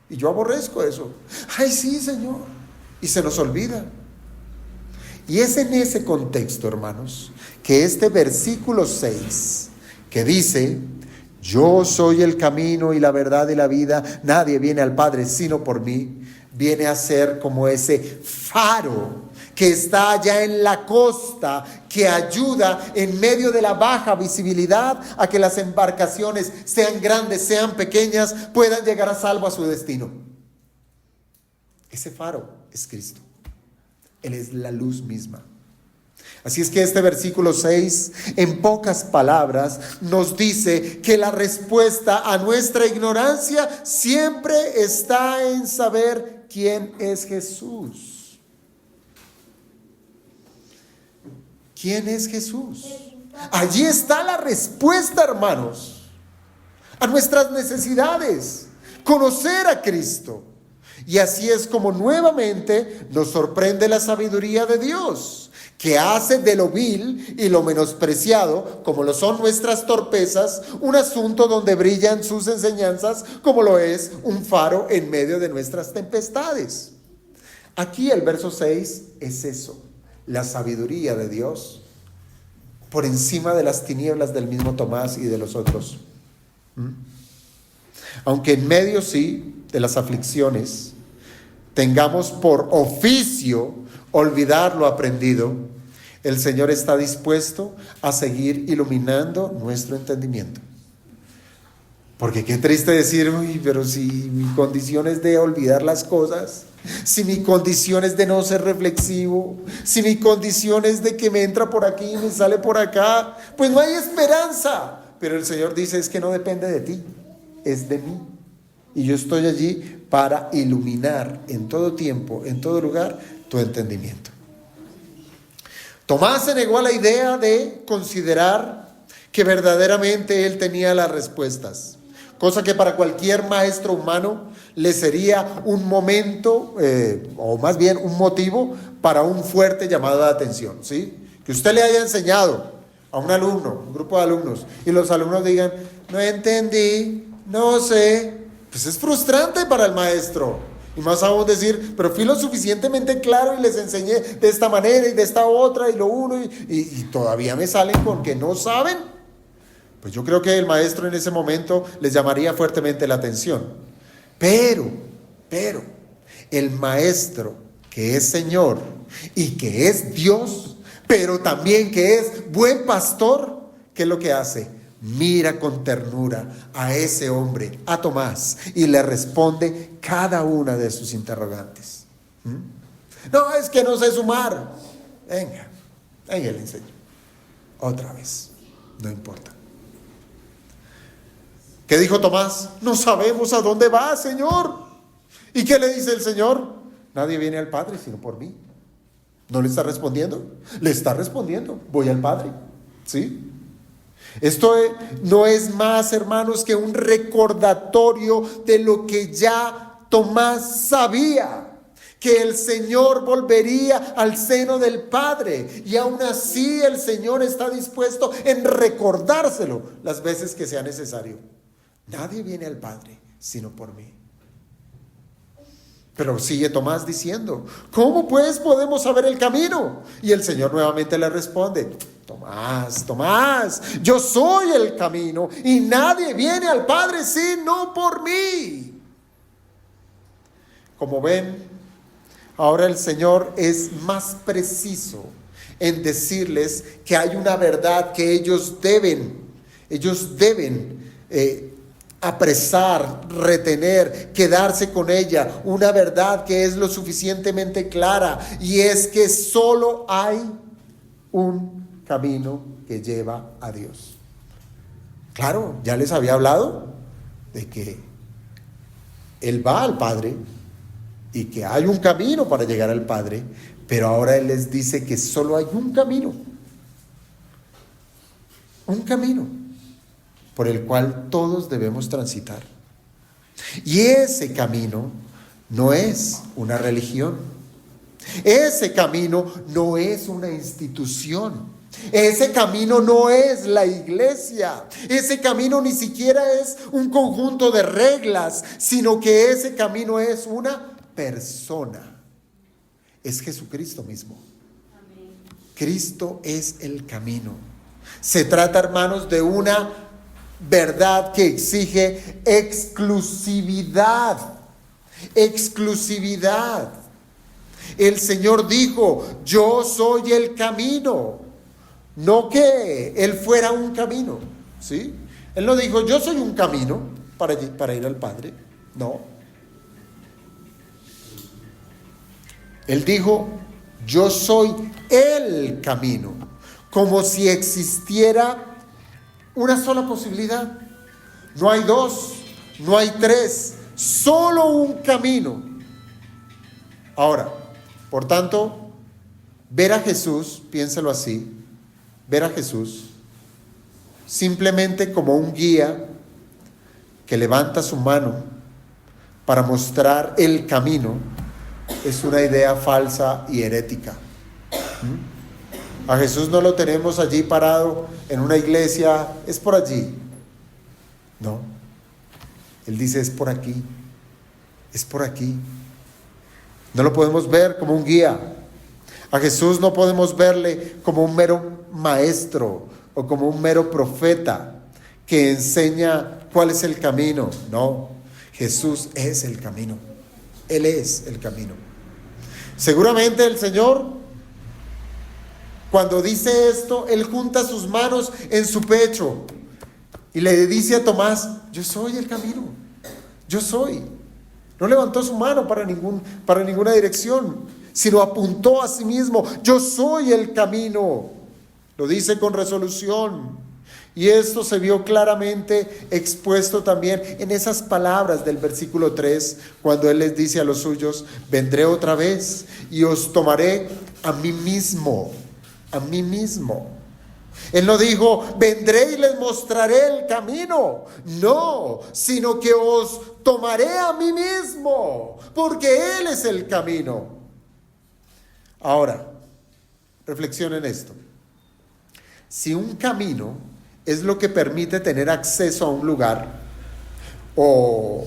Y yo aborrezco eso. Ay, sí, Señor. Y se nos olvida. Y es en ese contexto, hermanos, que este versículo 6, que dice, yo soy el camino y la verdad y la vida, nadie viene al Padre sino por mí, viene a ser como ese faro que está allá en la costa, que ayuda en medio de la baja visibilidad a que las embarcaciones, sean grandes, sean pequeñas, puedan llegar a salvo a su destino. Ese faro es Cristo. Él es la luz misma. Así es que este versículo 6, en pocas palabras, nos dice que la respuesta a nuestra ignorancia siempre está en saber quién es Jesús. ¿Quién es Jesús? Allí está la respuesta, hermanos, a nuestras necesidades. Conocer a Cristo. Y así es como nuevamente nos sorprende la sabiduría de Dios, que hace de lo vil y lo menospreciado, como lo son nuestras torpezas, un asunto donde brillan sus enseñanzas, como lo es un faro en medio de nuestras tempestades. Aquí el verso 6 es eso, la sabiduría de Dios por encima de las tinieblas del mismo Tomás y de los otros. Aunque en medio, sí, de las aflicciones, tengamos por oficio olvidar lo aprendido, el Señor está dispuesto a seguir iluminando nuestro entendimiento. Porque qué triste decir, uy, pero si mi condición es de olvidar las cosas, si mi condición es de no ser reflexivo, si mi condición es de que me entra por aquí y me sale por acá, pues no hay esperanza. Pero el Señor dice, es que no depende de ti, es de mí. Y yo estoy allí para iluminar en todo tiempo, en todo lugar, tu entendimiento. Tomás se negó a la idea de considerar que verdaderamente él tenía las respuestas, cosa que para cualquier maestro humano le sería un momento, o más bien un motivo para un fuerte llamado de atención, ¿sí? Que usted le haya enseñado a un alumno, un grupo de alumnos, y los alumnos digan, no entendí, no sé, pues es frustrante para el maestro. Y más aún decir, pero fui lo suficientemente claro y les enseñé de esta manera y de esta otra y lo uno y todavía me salen con que no saben. Pues yo creo que el maestro en ese momento les llamaría fuertemente la atención. Pero, el maestro que es Señor y que es Dios, pero también que es buen pastor, ¿qué es lo que hace? Mira con ternura a ese hombre, a Tomás, y le responde cada una de sus interrogantes. No, es que no sé sumar. Venga, le enseño. Otra vez, no importa. ¿Qué dijo Tomás? No sabemos a dónde va, Señor. ¿Y qué le dice el Señor? Nadie viene al Padre sino por mí. ¿No le está respondiendo? Le está respondiendo. Voy al Padre. ¿Sí? Esto no es más, hermanos, que un recordatorio de lo que ya Tomás sabía. Que el Señor volvería al seno del Padre. Y aún así el Señor está dispuesto en recordárselo las veces que sea necesario. Nadie viene al Padre sino por mí. Pero sigue Tomás diciendo, ¿cómo pues podemos saber el camino? Y el Señor nuevamente le responde, Tomás, yo soy el camino y nadie viene al Padre sino por mí. Como ven, ahora el Señor es más preciso en decirles que hay una verdad que ellos deben apresar, retener, quedarse con ella, una verdad que es lo suficientemente clara, y es que solo hay un camino que lleva a Dios. Claro, ya les había hablado de que Él va al Padre y que hay un camino para llegar al Padre, pero ahora Él les dice que solo hay un camino por el cual todos debemos transitar. Y ese camino no es una religión. Ese camino no es una institución. Ese camino no es la iglesia. Ese camino ni siquiera es un conjunto de reglas, sino que ese camino es una persona. Es Jesucristo mismo. Amén. Cristo es el camino. Se trata, hermanos, de una verdad que exige exclusividad. El Señor dijo, yo soy el camino. No que Él fuera un camino, ¿sí? Él no dijo, yo soy un camino para ir al Padre. No. Él dijo, yo soy el camino. Como si existiera una sola posibilidad. No hay dos, no hay tres, solo un camino. Ahora, por tanto, ver a Jesús, piénselo así, ver a Jesús simplemente como un guía que levanta su mano para mostrar el camino, es una idea falsa y herética. A Jesús no lo tenemos allí parado en una iglesia, es por allí. No, Él dice es por aquí, es por aquí. No lo podemos ver como un guía. A Jesús no podemos verle como un mero maestro o como un mero profeta que enseña cuál es el camino. No, Jesús es el camino. Él es el camino. Seguramente el Señor, cuando dice esto, Él junta sus manos en su pecho y le dice a Tomás, yo soy el camino, yo soy. No levantó su mano para ninguna dirección, sino apuntó a sí mismo, yo soy el camino. Lo dice con resolución. Y esto se vio claramente expuesto también en esas palabras del versículo 3, cuando Él les dice a los suyos, vendré otra vez y os tomaré a mí mismo. A mí mismo. Él no dijo, vendré y les mostraré el camino. No, sino que os tomaré a mí mismo, porque Él es el camino. Ahora, reflexionen esto. Si un camino es lo que permite tener acceso a un lugar o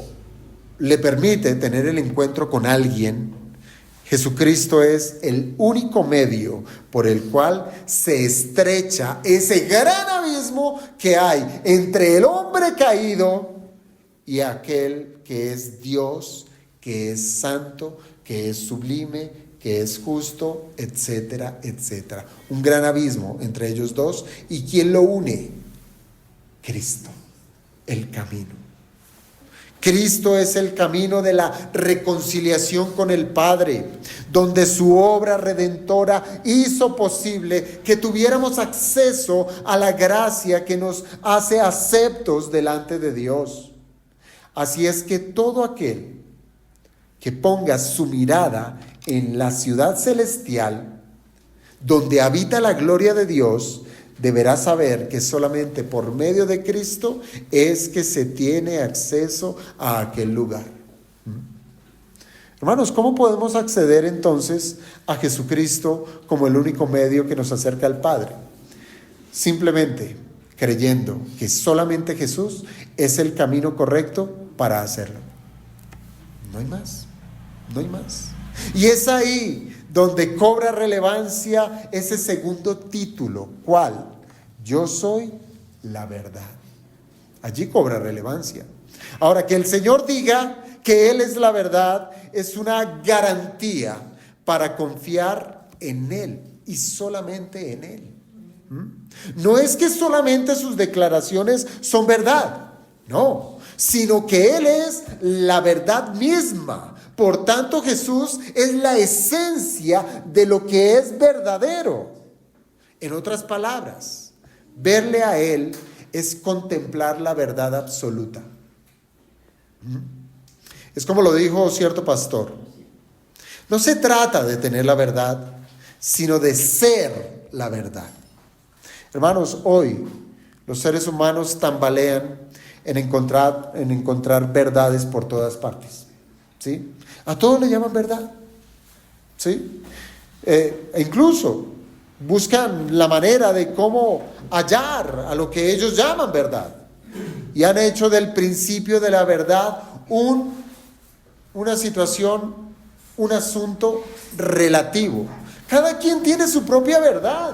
le permite tener el encuentro con alguien, Jesucristo es el único medio por el cual se estrecha ese gran abismo abismo que hay entre el hombre caído y aquel que es Dios, que es santo, que es sublime, que es justo, etcétera, etcétera. Un gran abismo entre ellos dos. ¿Y quién lo une? Cristo, el camino. Cristo es el camino de la reconciliación con el Padre, donde su obra redentora hizo posible que tuviéramos acceso a la gracia que nos hace aceptos delante de Dios. Así es que todo aquel que ponga su mirada en la ciudad celestial, donde habita la gloria de Dios, deberá saber que solamente por medio de Cristo es que se tiene acceso a aquel lugar. Hermanos, ¿cómo podemos acceder entonces a Jesucristo como el único medio que nos acerca al Padre? Simplemente creyendo que solamente Jesús es el camino correcto para hacerlo. No hay más, no hay más. Y es ahí donde cobra relevancia ese segundo título. ¿Cuál? Yo soy la verdad. Allí cobra relevancia. Ahora, que el Señor diga que Él es la verdad es una garantía para confiar en Él y solamente en Él. No es que solamente sus declaraciones son verdad, no, sino que Él es la verdad misma. Por tanto, Jesús es la esencia de lo que es verdadero. En otras palabras, verle a Él es contemplar la verdad absoluta. Es como lo dijo cierto pastor. No se trata de tener la verdad, sino de ser la verdad. Hermanos, hoy los seres humanos tambalean en encontrar verdades por todas partes. ¿Sí? A todos le llaman verdad. ¿Sí? E incluso buscan la manera de cómo hallar a lo que ellos llaman verdad. Y han hecho del principio de la verdad una situación, un asunto relativo. Cada quien tiene su propia verdad.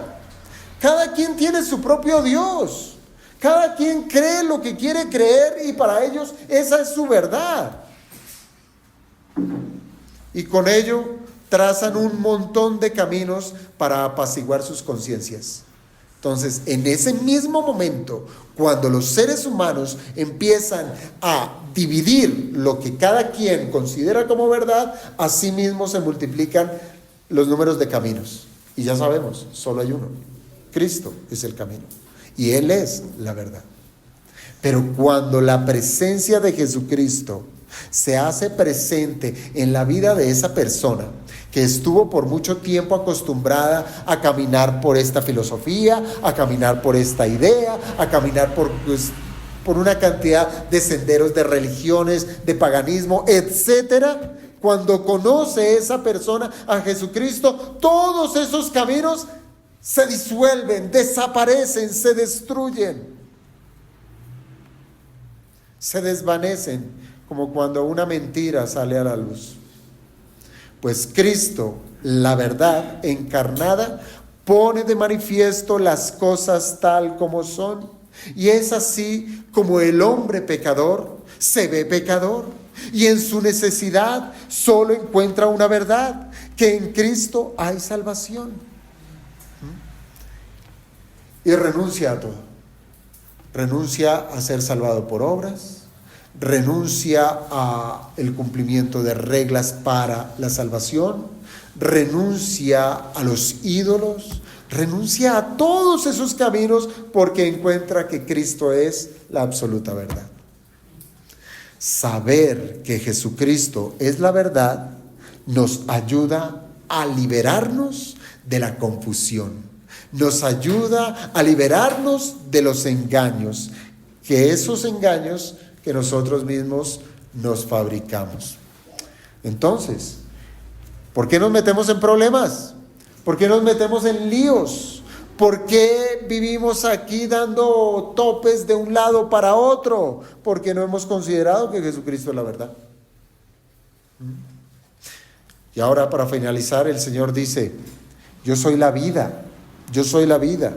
Cada quien tiene su propio Dios. Cada quien cree lo que quiere creer y para ellos esa es su verdad. Y con ello trazan un montón de caminos para apaciguar sus conciencias. Entonces, en ese mismo momento, cuando los seres humanos empiezan a dividir lo que cada quien considera como verdad, así mismo se multiplican los números de caminos. Y ya sabemos, solo hay uno. Cristo es el camino. Y Él es la verdad. Pero cuando la presencia de Jesucristo se hace presente en la vida de esa persona que estuvo por mucho tiempo acostumbrada a caminar por esta filosofía, a caminar por esta idea, a caminar por una cantidad de senderos de religiones, de paganismo, etcétera. Cuando conoce esa persona a Jesucristo, todos esos caminos se disuelven, desaparecen, se destruyen, se desvanecen, como cuando una mentira sale a la luz. Pues Cristo, la verdad encarnada, pone de manifiesto las cosas tal como son. Y es así como el hombre pecador se ve pecador. Y en su necesidad solo encuentra una verdad, que en Cristo hay salvación. Y renuncia a todo. Renuncia a ser salvado por obras. Renuncia a el cumplimiento de reglas para la salvación, renuncia a los ídolos, renuncia a todos esos caminos porque encuentra que Cristo es la absoluta verdad. Saber que Jesucristo es la verdad nos ayuda a liberarnos de la confusión, nos ayuda a liberarnos de los engaños, que esos engaños que nosotros mismos nos fabricamos. Entonces, ¿por qué nos metemos en problemas? ¿Por qué nos metemos en líos? ¿Por qué vivimos aquí dando topes de un lado para otro? Porque no hemos considerado que Jesucristo es la verdad. Y ahora, para finalizar, el Señor dice: yo soy la vida, yo soy la vida.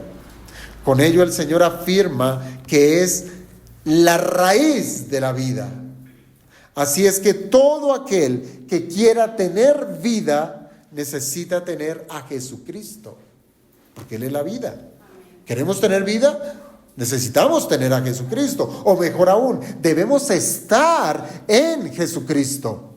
Con ello el Señor afirma que es la raíz de la vida. Así es que todo aquel que quiera tener vida necesita tener a Jesucristo, porque Él es la vida. ¿Queremos tener vida? Necesitamos tener a Jesucristo, o mejor aún, debemos estar en Jesucristo.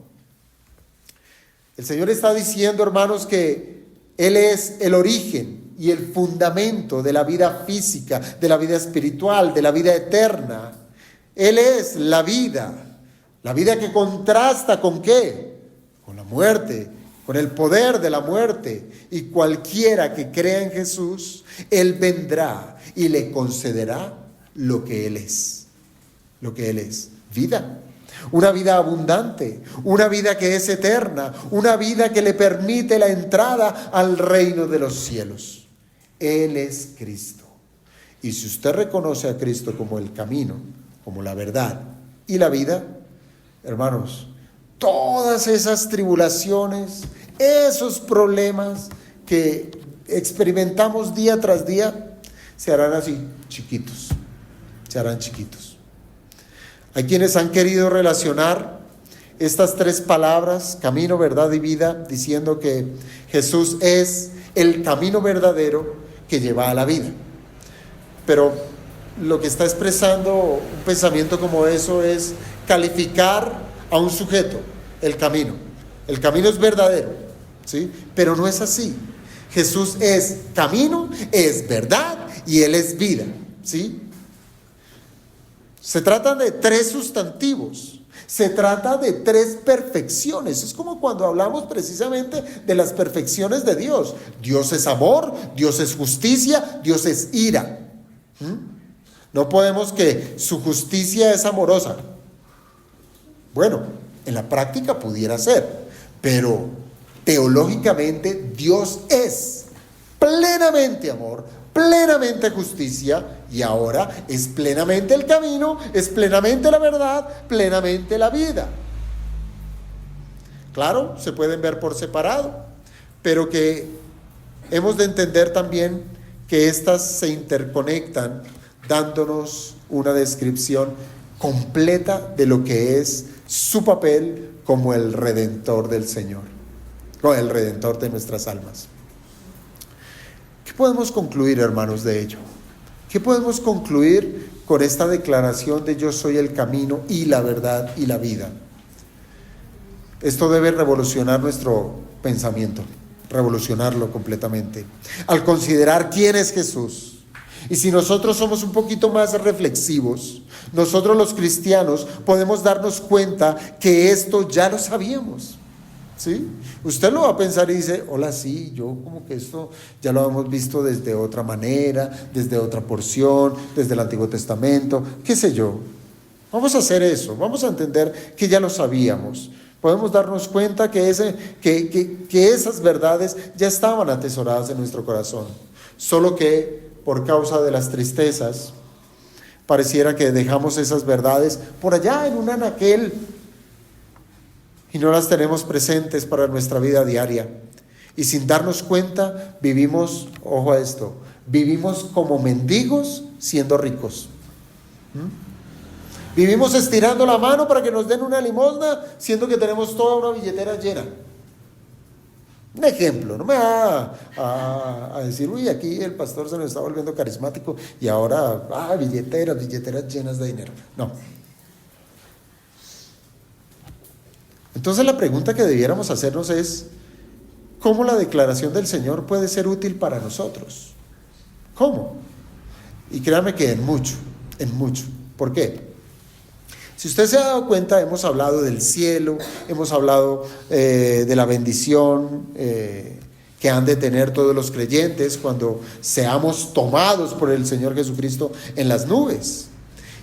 El Señor está diciendo, hermanos, que Él es el origen y el fundamento de la vida física, de la vida espiritual, de la vida eterna. Él es la vida que contrasta ¿con qué? Con la muerte, con el poder de la muerte. Y cualquiera que crea en Jesús, Él vendrá y le concederá lo que Él es. Lo que Él es, vida. Una vida abundante, una vida que es eterna, una vida que le permite la entrada al reino de los cielos. Él es Cristo. Y si usted reconoce a Cristo como el camino, como la verdad y la vida, hermanos, todas esas tribulaciones, esos problemas que experimentamos día tras día, se harán así, chiquitos, se harán chiquitos. Hay quienes han querido relacionar estas tres palabras, camino, verdad y vida, diciendo que Jesús es el camino verdadero que lleva a la vida. Pero lo que está expresando un pensamiento como eso es calificar a un sujeto, el camino. El camino es verdadero, ¿sí? Pero no es así. Jesús es camino, es verdad y Él es vida, ¿sí? Se trata de tres sustantivos. Se trata de tres perfecciones. Es como cuando hablamos precisamente de las perfecciones de Dios. Dios es amor, Dios es justicia, Dios es ira. No podemos que su justicia es amorosa. Bueno, en la práctica pudiera ser, pero teológicamente Dios es plenamente amor, plenamente justicia, y ahora es plenamente el camino, es plenamente la verdad, plenamente la vida. Claro, se pueden ver por separado, pero que hemos de entender también que éstas se interconectan, dándonos una descripción completa de lo que es su papel como el Redentor del Señor, como el Redentor de nuestras almas. ¿Qué podemos concluir, hermanos, de ello? ¿Qué podemos concluir con esta declaración de yo soy el camino y la verdad y la vida? Esto debe revolucionar nuestro pensamiento, revolucionarlo completamente. Al considerar quién es Jesús, y si nosotros somos un poquito más reflexivos, nosotros los cristianos podemos darnos cuenta que esto ya lo sabíamos. ¿Sí? Usted lo va a pensar y dice, hola, sí, yo como que esto ya lo hemos visto desde otra manera, desde otra porción, desde el Antiguo Testamento, qué sé yo. Vamos a hacer eso, vamos a entender que ya lo sabíamos. Podemos darnos cuenta que esas verdades ya estaban atesoradas en nuestro corazón, solo que por causa de las tristezas pareciera que dejamos esas verdades por allá en un anaquel y no las tenemos presentes para nuestra vida diaria. Y sin darnos cuenta vivimos, ojo a esto, vivimos como mendigos siendo ricos. Vivimos estirando la mano para que nos den una limosna, siendo que tenemos toda una billetera llena. Un ejemplo, no me va a decir, uy, aquí el pastor se nos está volviendo carismático y ahora, billeteras llenas de dinero. No. Entonces la pregunta que debiéramos hacernos es, ¿cómo la declaración del Señor puede ser útil para nosotros? ¿Cómo? Y créanme que en mucho. ¿Por qué? Si usted se ha dado cuenta, hemos hablado del cielo, hemos hablado de la bendición que han de tener todos los creyentes cuando seamos tomados por el Señor Jesucristo en las nubes.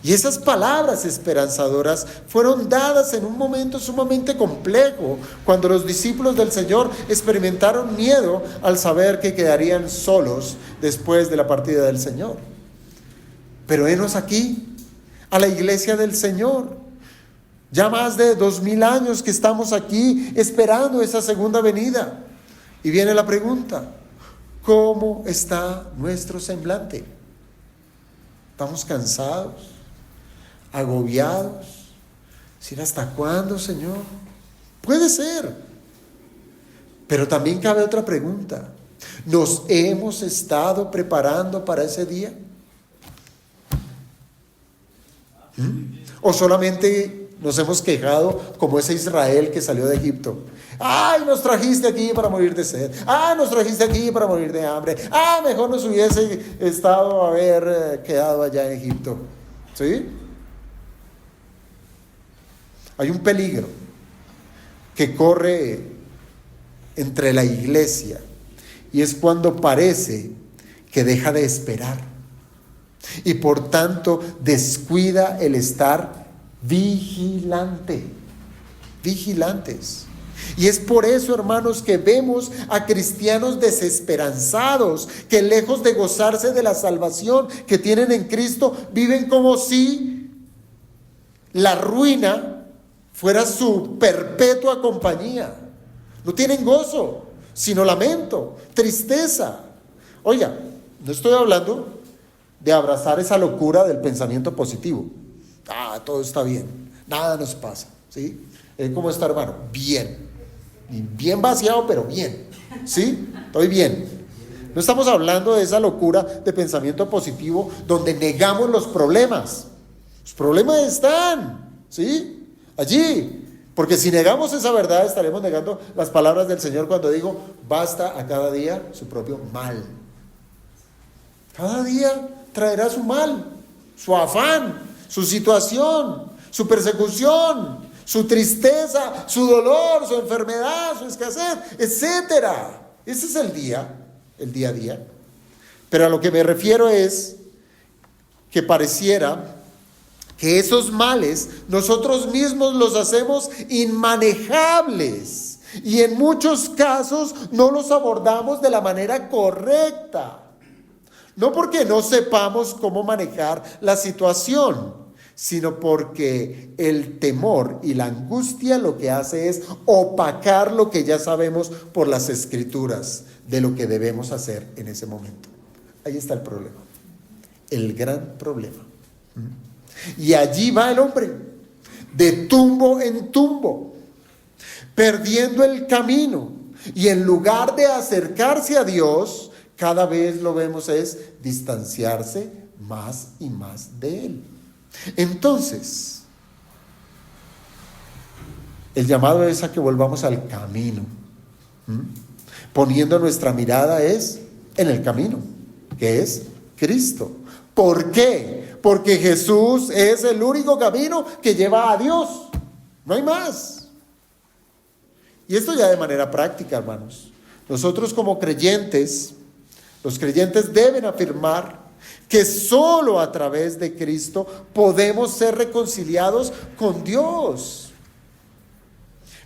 Y esas palabras esperanzadoras fueron dadas en un momento sumamente complejo, cuando los discípulos del Señor experimentaron miedo al saber que quedarían solos después de la partida del Señor. Pero henos aquí, a la iglesia del Señor. Ya más de 2000 años que estamos aquí esperando esa segunda venida. Y viene la pregunta, ¿cómo está nuestro semblante? Estamos cansados, agobiados. Decir, ¿hasta cuándo, Señor? Puede ser. Pero también cabe otra pregunta. ¿Nos hemos estado preparando para ese día? ¿O solamente nos hemos quejado como ese Israel que salió de Egipto? ¡Ay, nos trajiste aquí para morir de sed! ¡Ah, nos trajiste aquí para morir de hambre! ¡Ah, mejor nos hubiese estado haber quedado allá en Egipto! ¿Sí? Hay un peligro que corre entre la iglesia y es cuando parece que deja de esperar y por tanto descuida el estar vigilantes. Y es por eso, hermanos, que vemos a cristianos desesperanzados, que lejos de gozarse de la salvación que tienen en Cristo, viven como si la ruina fuera su perpetua compañía. No tienen gozo, sino lamento, tristeza. Oiga, no estoy hablando de abrazar esa locura del pensamiento positivo. Todo está bien, nada nos pasa, ¿sí? ¿Cómo está, hermano? Bien. Bien vaciado, pero bien. ¿Sí? Estoy bien. No estamos hablando de esa locura de pensamiento positivo donde negamos los problemas. Los problemas están, ¿sí? Allí. Porque si negamos esa verdad, estaremos negando las palabras del Señor cuando digo, basta a cada día su propio mal. Cada día traerá su mal, su afán, su situación, su persecución, su tristeza, su dolor, su enfermedad, su escasez, etcétera. Ese es el día a día. Pero a lo que me refiero es que pareciera que esos males nosotros mismos los hacemos inmanejables y en muchos casos no los abordamos de la manera correcta. No porque no sepamos cómo manejar la situación, sino porque el temor y la angustia lo que hace es opacar lo que ya sabemos por las Escrituras de lo que debemos hacer en ese momento. Ahí está el problema, el gran problema. Y allí va el hombre, de tumbo en tumbo, perdiendo el camino. Y en lugar de acercarse a Dios, cada vez lo vemos es distanciarse más y más de Él. Entonces, el llamado es a que volvamos al camino, poniendo nuestra mirada es en el camino, que es Cristo. ¿Por qué? Porque Jesús es el único camino que lleva a Dios. No hay más. Y esto ya de manera práctica, hermanos. Nosotros como creyentes, los creyentes deben afirmar que solo a través de Cristo podemos ser reconciliados con Dios.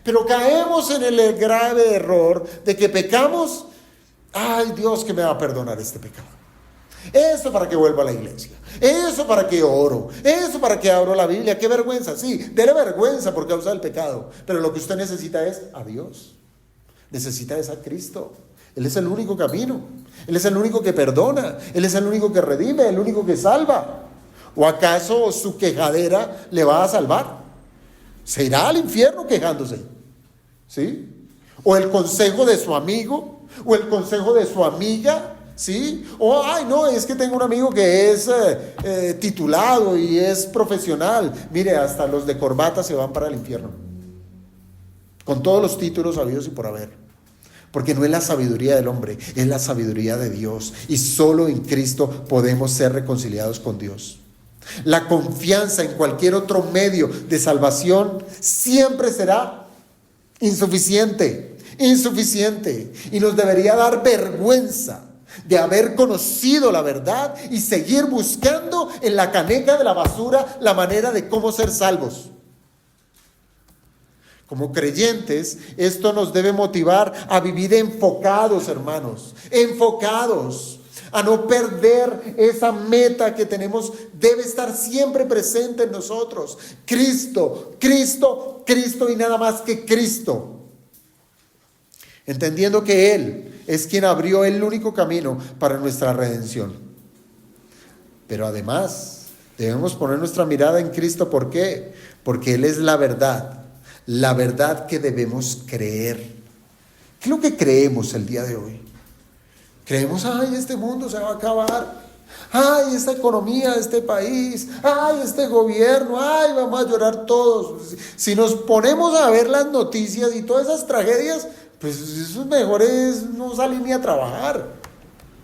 Pero caemos en el grave error de que pecamos. Ay, Dios, que me va a perdonar este pecado. Eso para que vuelva a la iglesia. Eso para que oro. Eso para que abro la Biblia. Qué vergüenza. Sí, déle vergüenza por causa del pecado. Pero lo que usted necesita es a Dios. Necesita es a Cristo. Él es el único camino. Él es el único que perdona. Él es el único que redime, el único que salva. ¿O acaso su quejadera le va a salvar? Se irá al infierno quejándose. ¿Sí? O el consejo de su amigo, o el consejo de su amiga, ¿sí? O, ay, no, es que tengo un amigo que es titulado y es profesional. Mire, hasta los de corbata se van para el infierno. Con todos los títulos habidos y por haber. Porque no es la sabiduría del hombre, es la sabiduría de Dios. Y solo en Cristo podemos ser reconciliados con Dios. La confianza en cualquier otro medio de salvación siempre será insuficiente. Y nos debería dar vergüenza de haber conocido la verdad y seguir buscando en la caneca de la basura la manera de cómo ser salvos. Como creyentes, esto nos debe motivar a vivir enfocados, hermanos, enfocados, a no perder esa meta que tenemos, debe estar siempre presente en nosotros. Cristo, Cristo, Cristo y nada más que Cristo. Entendiendo que Él es quien abrió el único camino para nuestra redención. Pero además debemos poner nuestra mirada en Cristo. ¿Por qué? Porque Él es la verdad que debemos creer. ¿Qué es lo que creemos el día de hoy? Creemos, ay, este mundo se va a acabar, ay, esta economía de este país, ay, este gobierno, ay, vamos a llorar todos. Si nos ponemos a ver las noticias y todas esas tragedias, pues eso mejor es no salir ni a trabajar.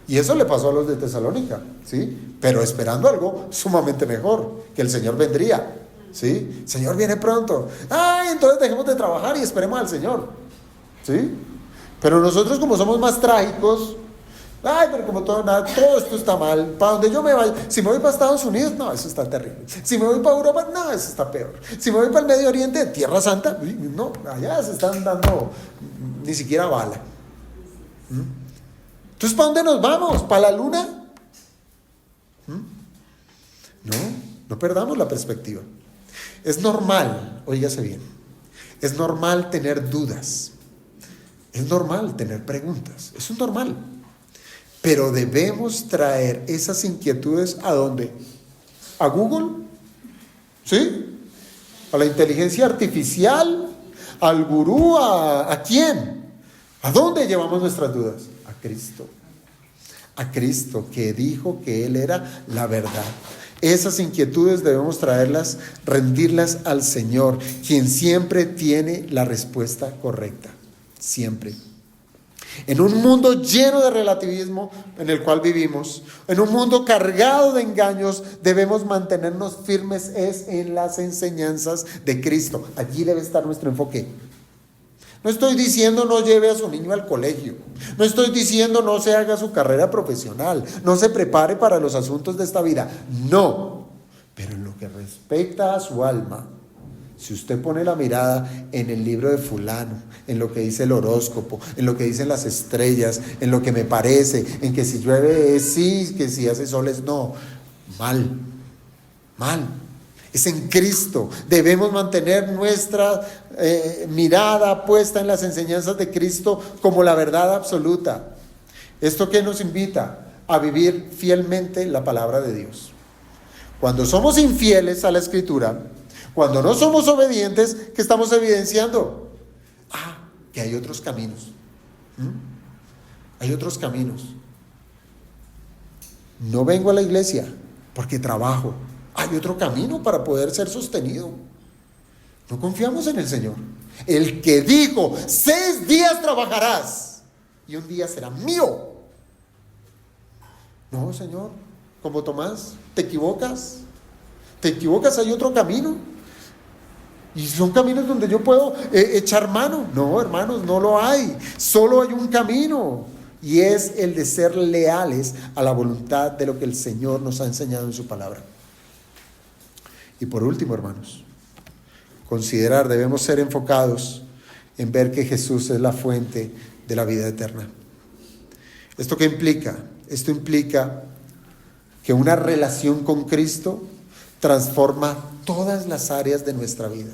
Y eso le pasó a los de Tesalónica, ¿sí? Pero esperando algo sumamente mejor, que el Señor vendría, ¿sí? El Señor viene pronto. Ay, entonces dejemos de trabajar y esperemos al Señor, ¿sí? Pero nosotros, como somos más trágicos, ay, pero como todo esto está mal. Para donde yo me vaya, si me voy para Estados Unidos, no, eso está terrible. Si me voy para Europa, no, eso está peor. Si me voy para el Medio Oriente, Tierra Santa, no, allá se están dando ni siquiera bala. Entonces, ¿para dónde nos vamos? ¿Para la luna? No perdamos la perspectiva. Es normal, óigase bien, es normal tener dudas. Es normal tener preguntas. Eso es normal. Pero debemos traer esas inquietudes ¿a dónde? ¿A Google? ¿Sí? ¿A la inteligencia artificial? ¿Al gurú? ¿A quién? ¿A dónde llevamos nuestras dudas? A Cristo. A Cristo, que dijo que Él era la verdad. Esas inquietudes debemos traerlas, rendirlas al Señor, quien siempre tiene la respuesta correcta. Siempre. En un mundo lleno de relativismo en el cual vivimos, en un mundo cargado de engaños, debemos mantenernos firmes en las enseñanzas de Cristo. Allí debe estar nuestro enfoque. No estoy diciendo no lleve a su niño al colegio. No estoy diciendo no se haga su carrera profesional. No se prepare para los asuntos de esta vida. No. Pero en lo que respecta a su alma, si usted pone la mirada en el libro de fulano, en lo que dice el horóscopo, en lo que dicen las estrellas, en lo que me parece, en que si llueve es sí, que si hace sol es no, mal. Es en Cristo. Debemos mantener nuestra mirada puesta en las enseñanzas de Cristo como la verdad absoluta. ¿Esto qué nos invita? A vivir fielmente la palabra de Dios. Cuando somos infieles a la Escritura, cuando no somos obedientes, ¿qué estamos evidenciando? Que hay otros caminos. Hay otros caminos. No vengo a la iglesia porque trabajo. Hay otro camino para poder ser sostenido. No confiamos en el Señor. El que dijo, 6 días trabajarás y un día será mío. No, Señor, como Tomás, te equivocas. Hay otro camino. Y son caminos donde yo puedo echar mano. No, hermanos, no lo hay. Solo hay un camino. Y es el de ser leales a la voluntad de lo que el Señor nos ha enseñado en su palabra. Y por último, hermanos, debemos ser enfocados en ver que Jesús es la fuente de la vida eterna. ¿Esto qué implica? Esto implica que una relación con Cristo transforma todas las áreas de nuestra vida.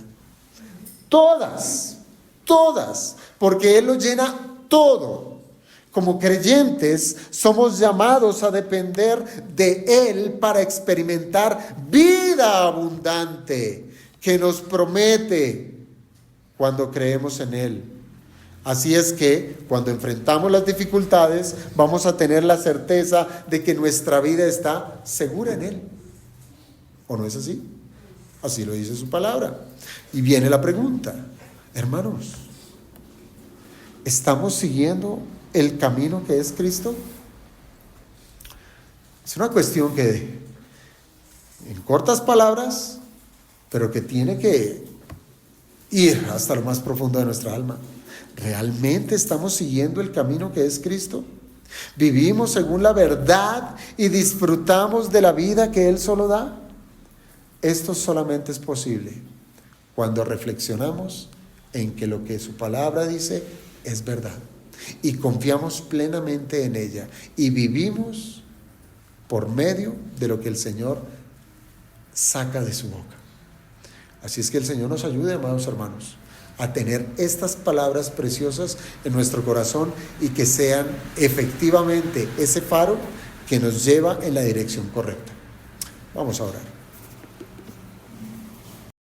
Todas, porque Él lo llena todo. Como creyentes somos llamados a depender de Él para experimentar vida abundante que nos promete cuando creemos en Él. Así es que cuando enfrentamos las dificultades vamos a tener la certeza de que nuestra vida está segura en Él. ¿O no es así? Así lo dice su palabra. Y viene la pregunta, hermanos, ¿estamos siguiendo el camino que es Cristo? Es una cuestión que, en cortas palabras, pero que tiene que ir hasta lo más profundo de nuestra alma. ¿Realmente estamos siguiendo el camino que es Cristo? ¿Vivimos según la verdad y disfrutamos de la vida que Él solo da? Esto solamente es posible cuando reflexionamos en que lo que su palabra dice es verdad y confiamos plenamente en ella y vivimos por medio de lo que el Señor saca de su boca. Así es que el Señor nos ayude, amados hermanos, a tener estas palabras preciosas en nuestro corazón y que sean efectivamente ese faro que nos lleva en la dirección correcta. Vamos a orar.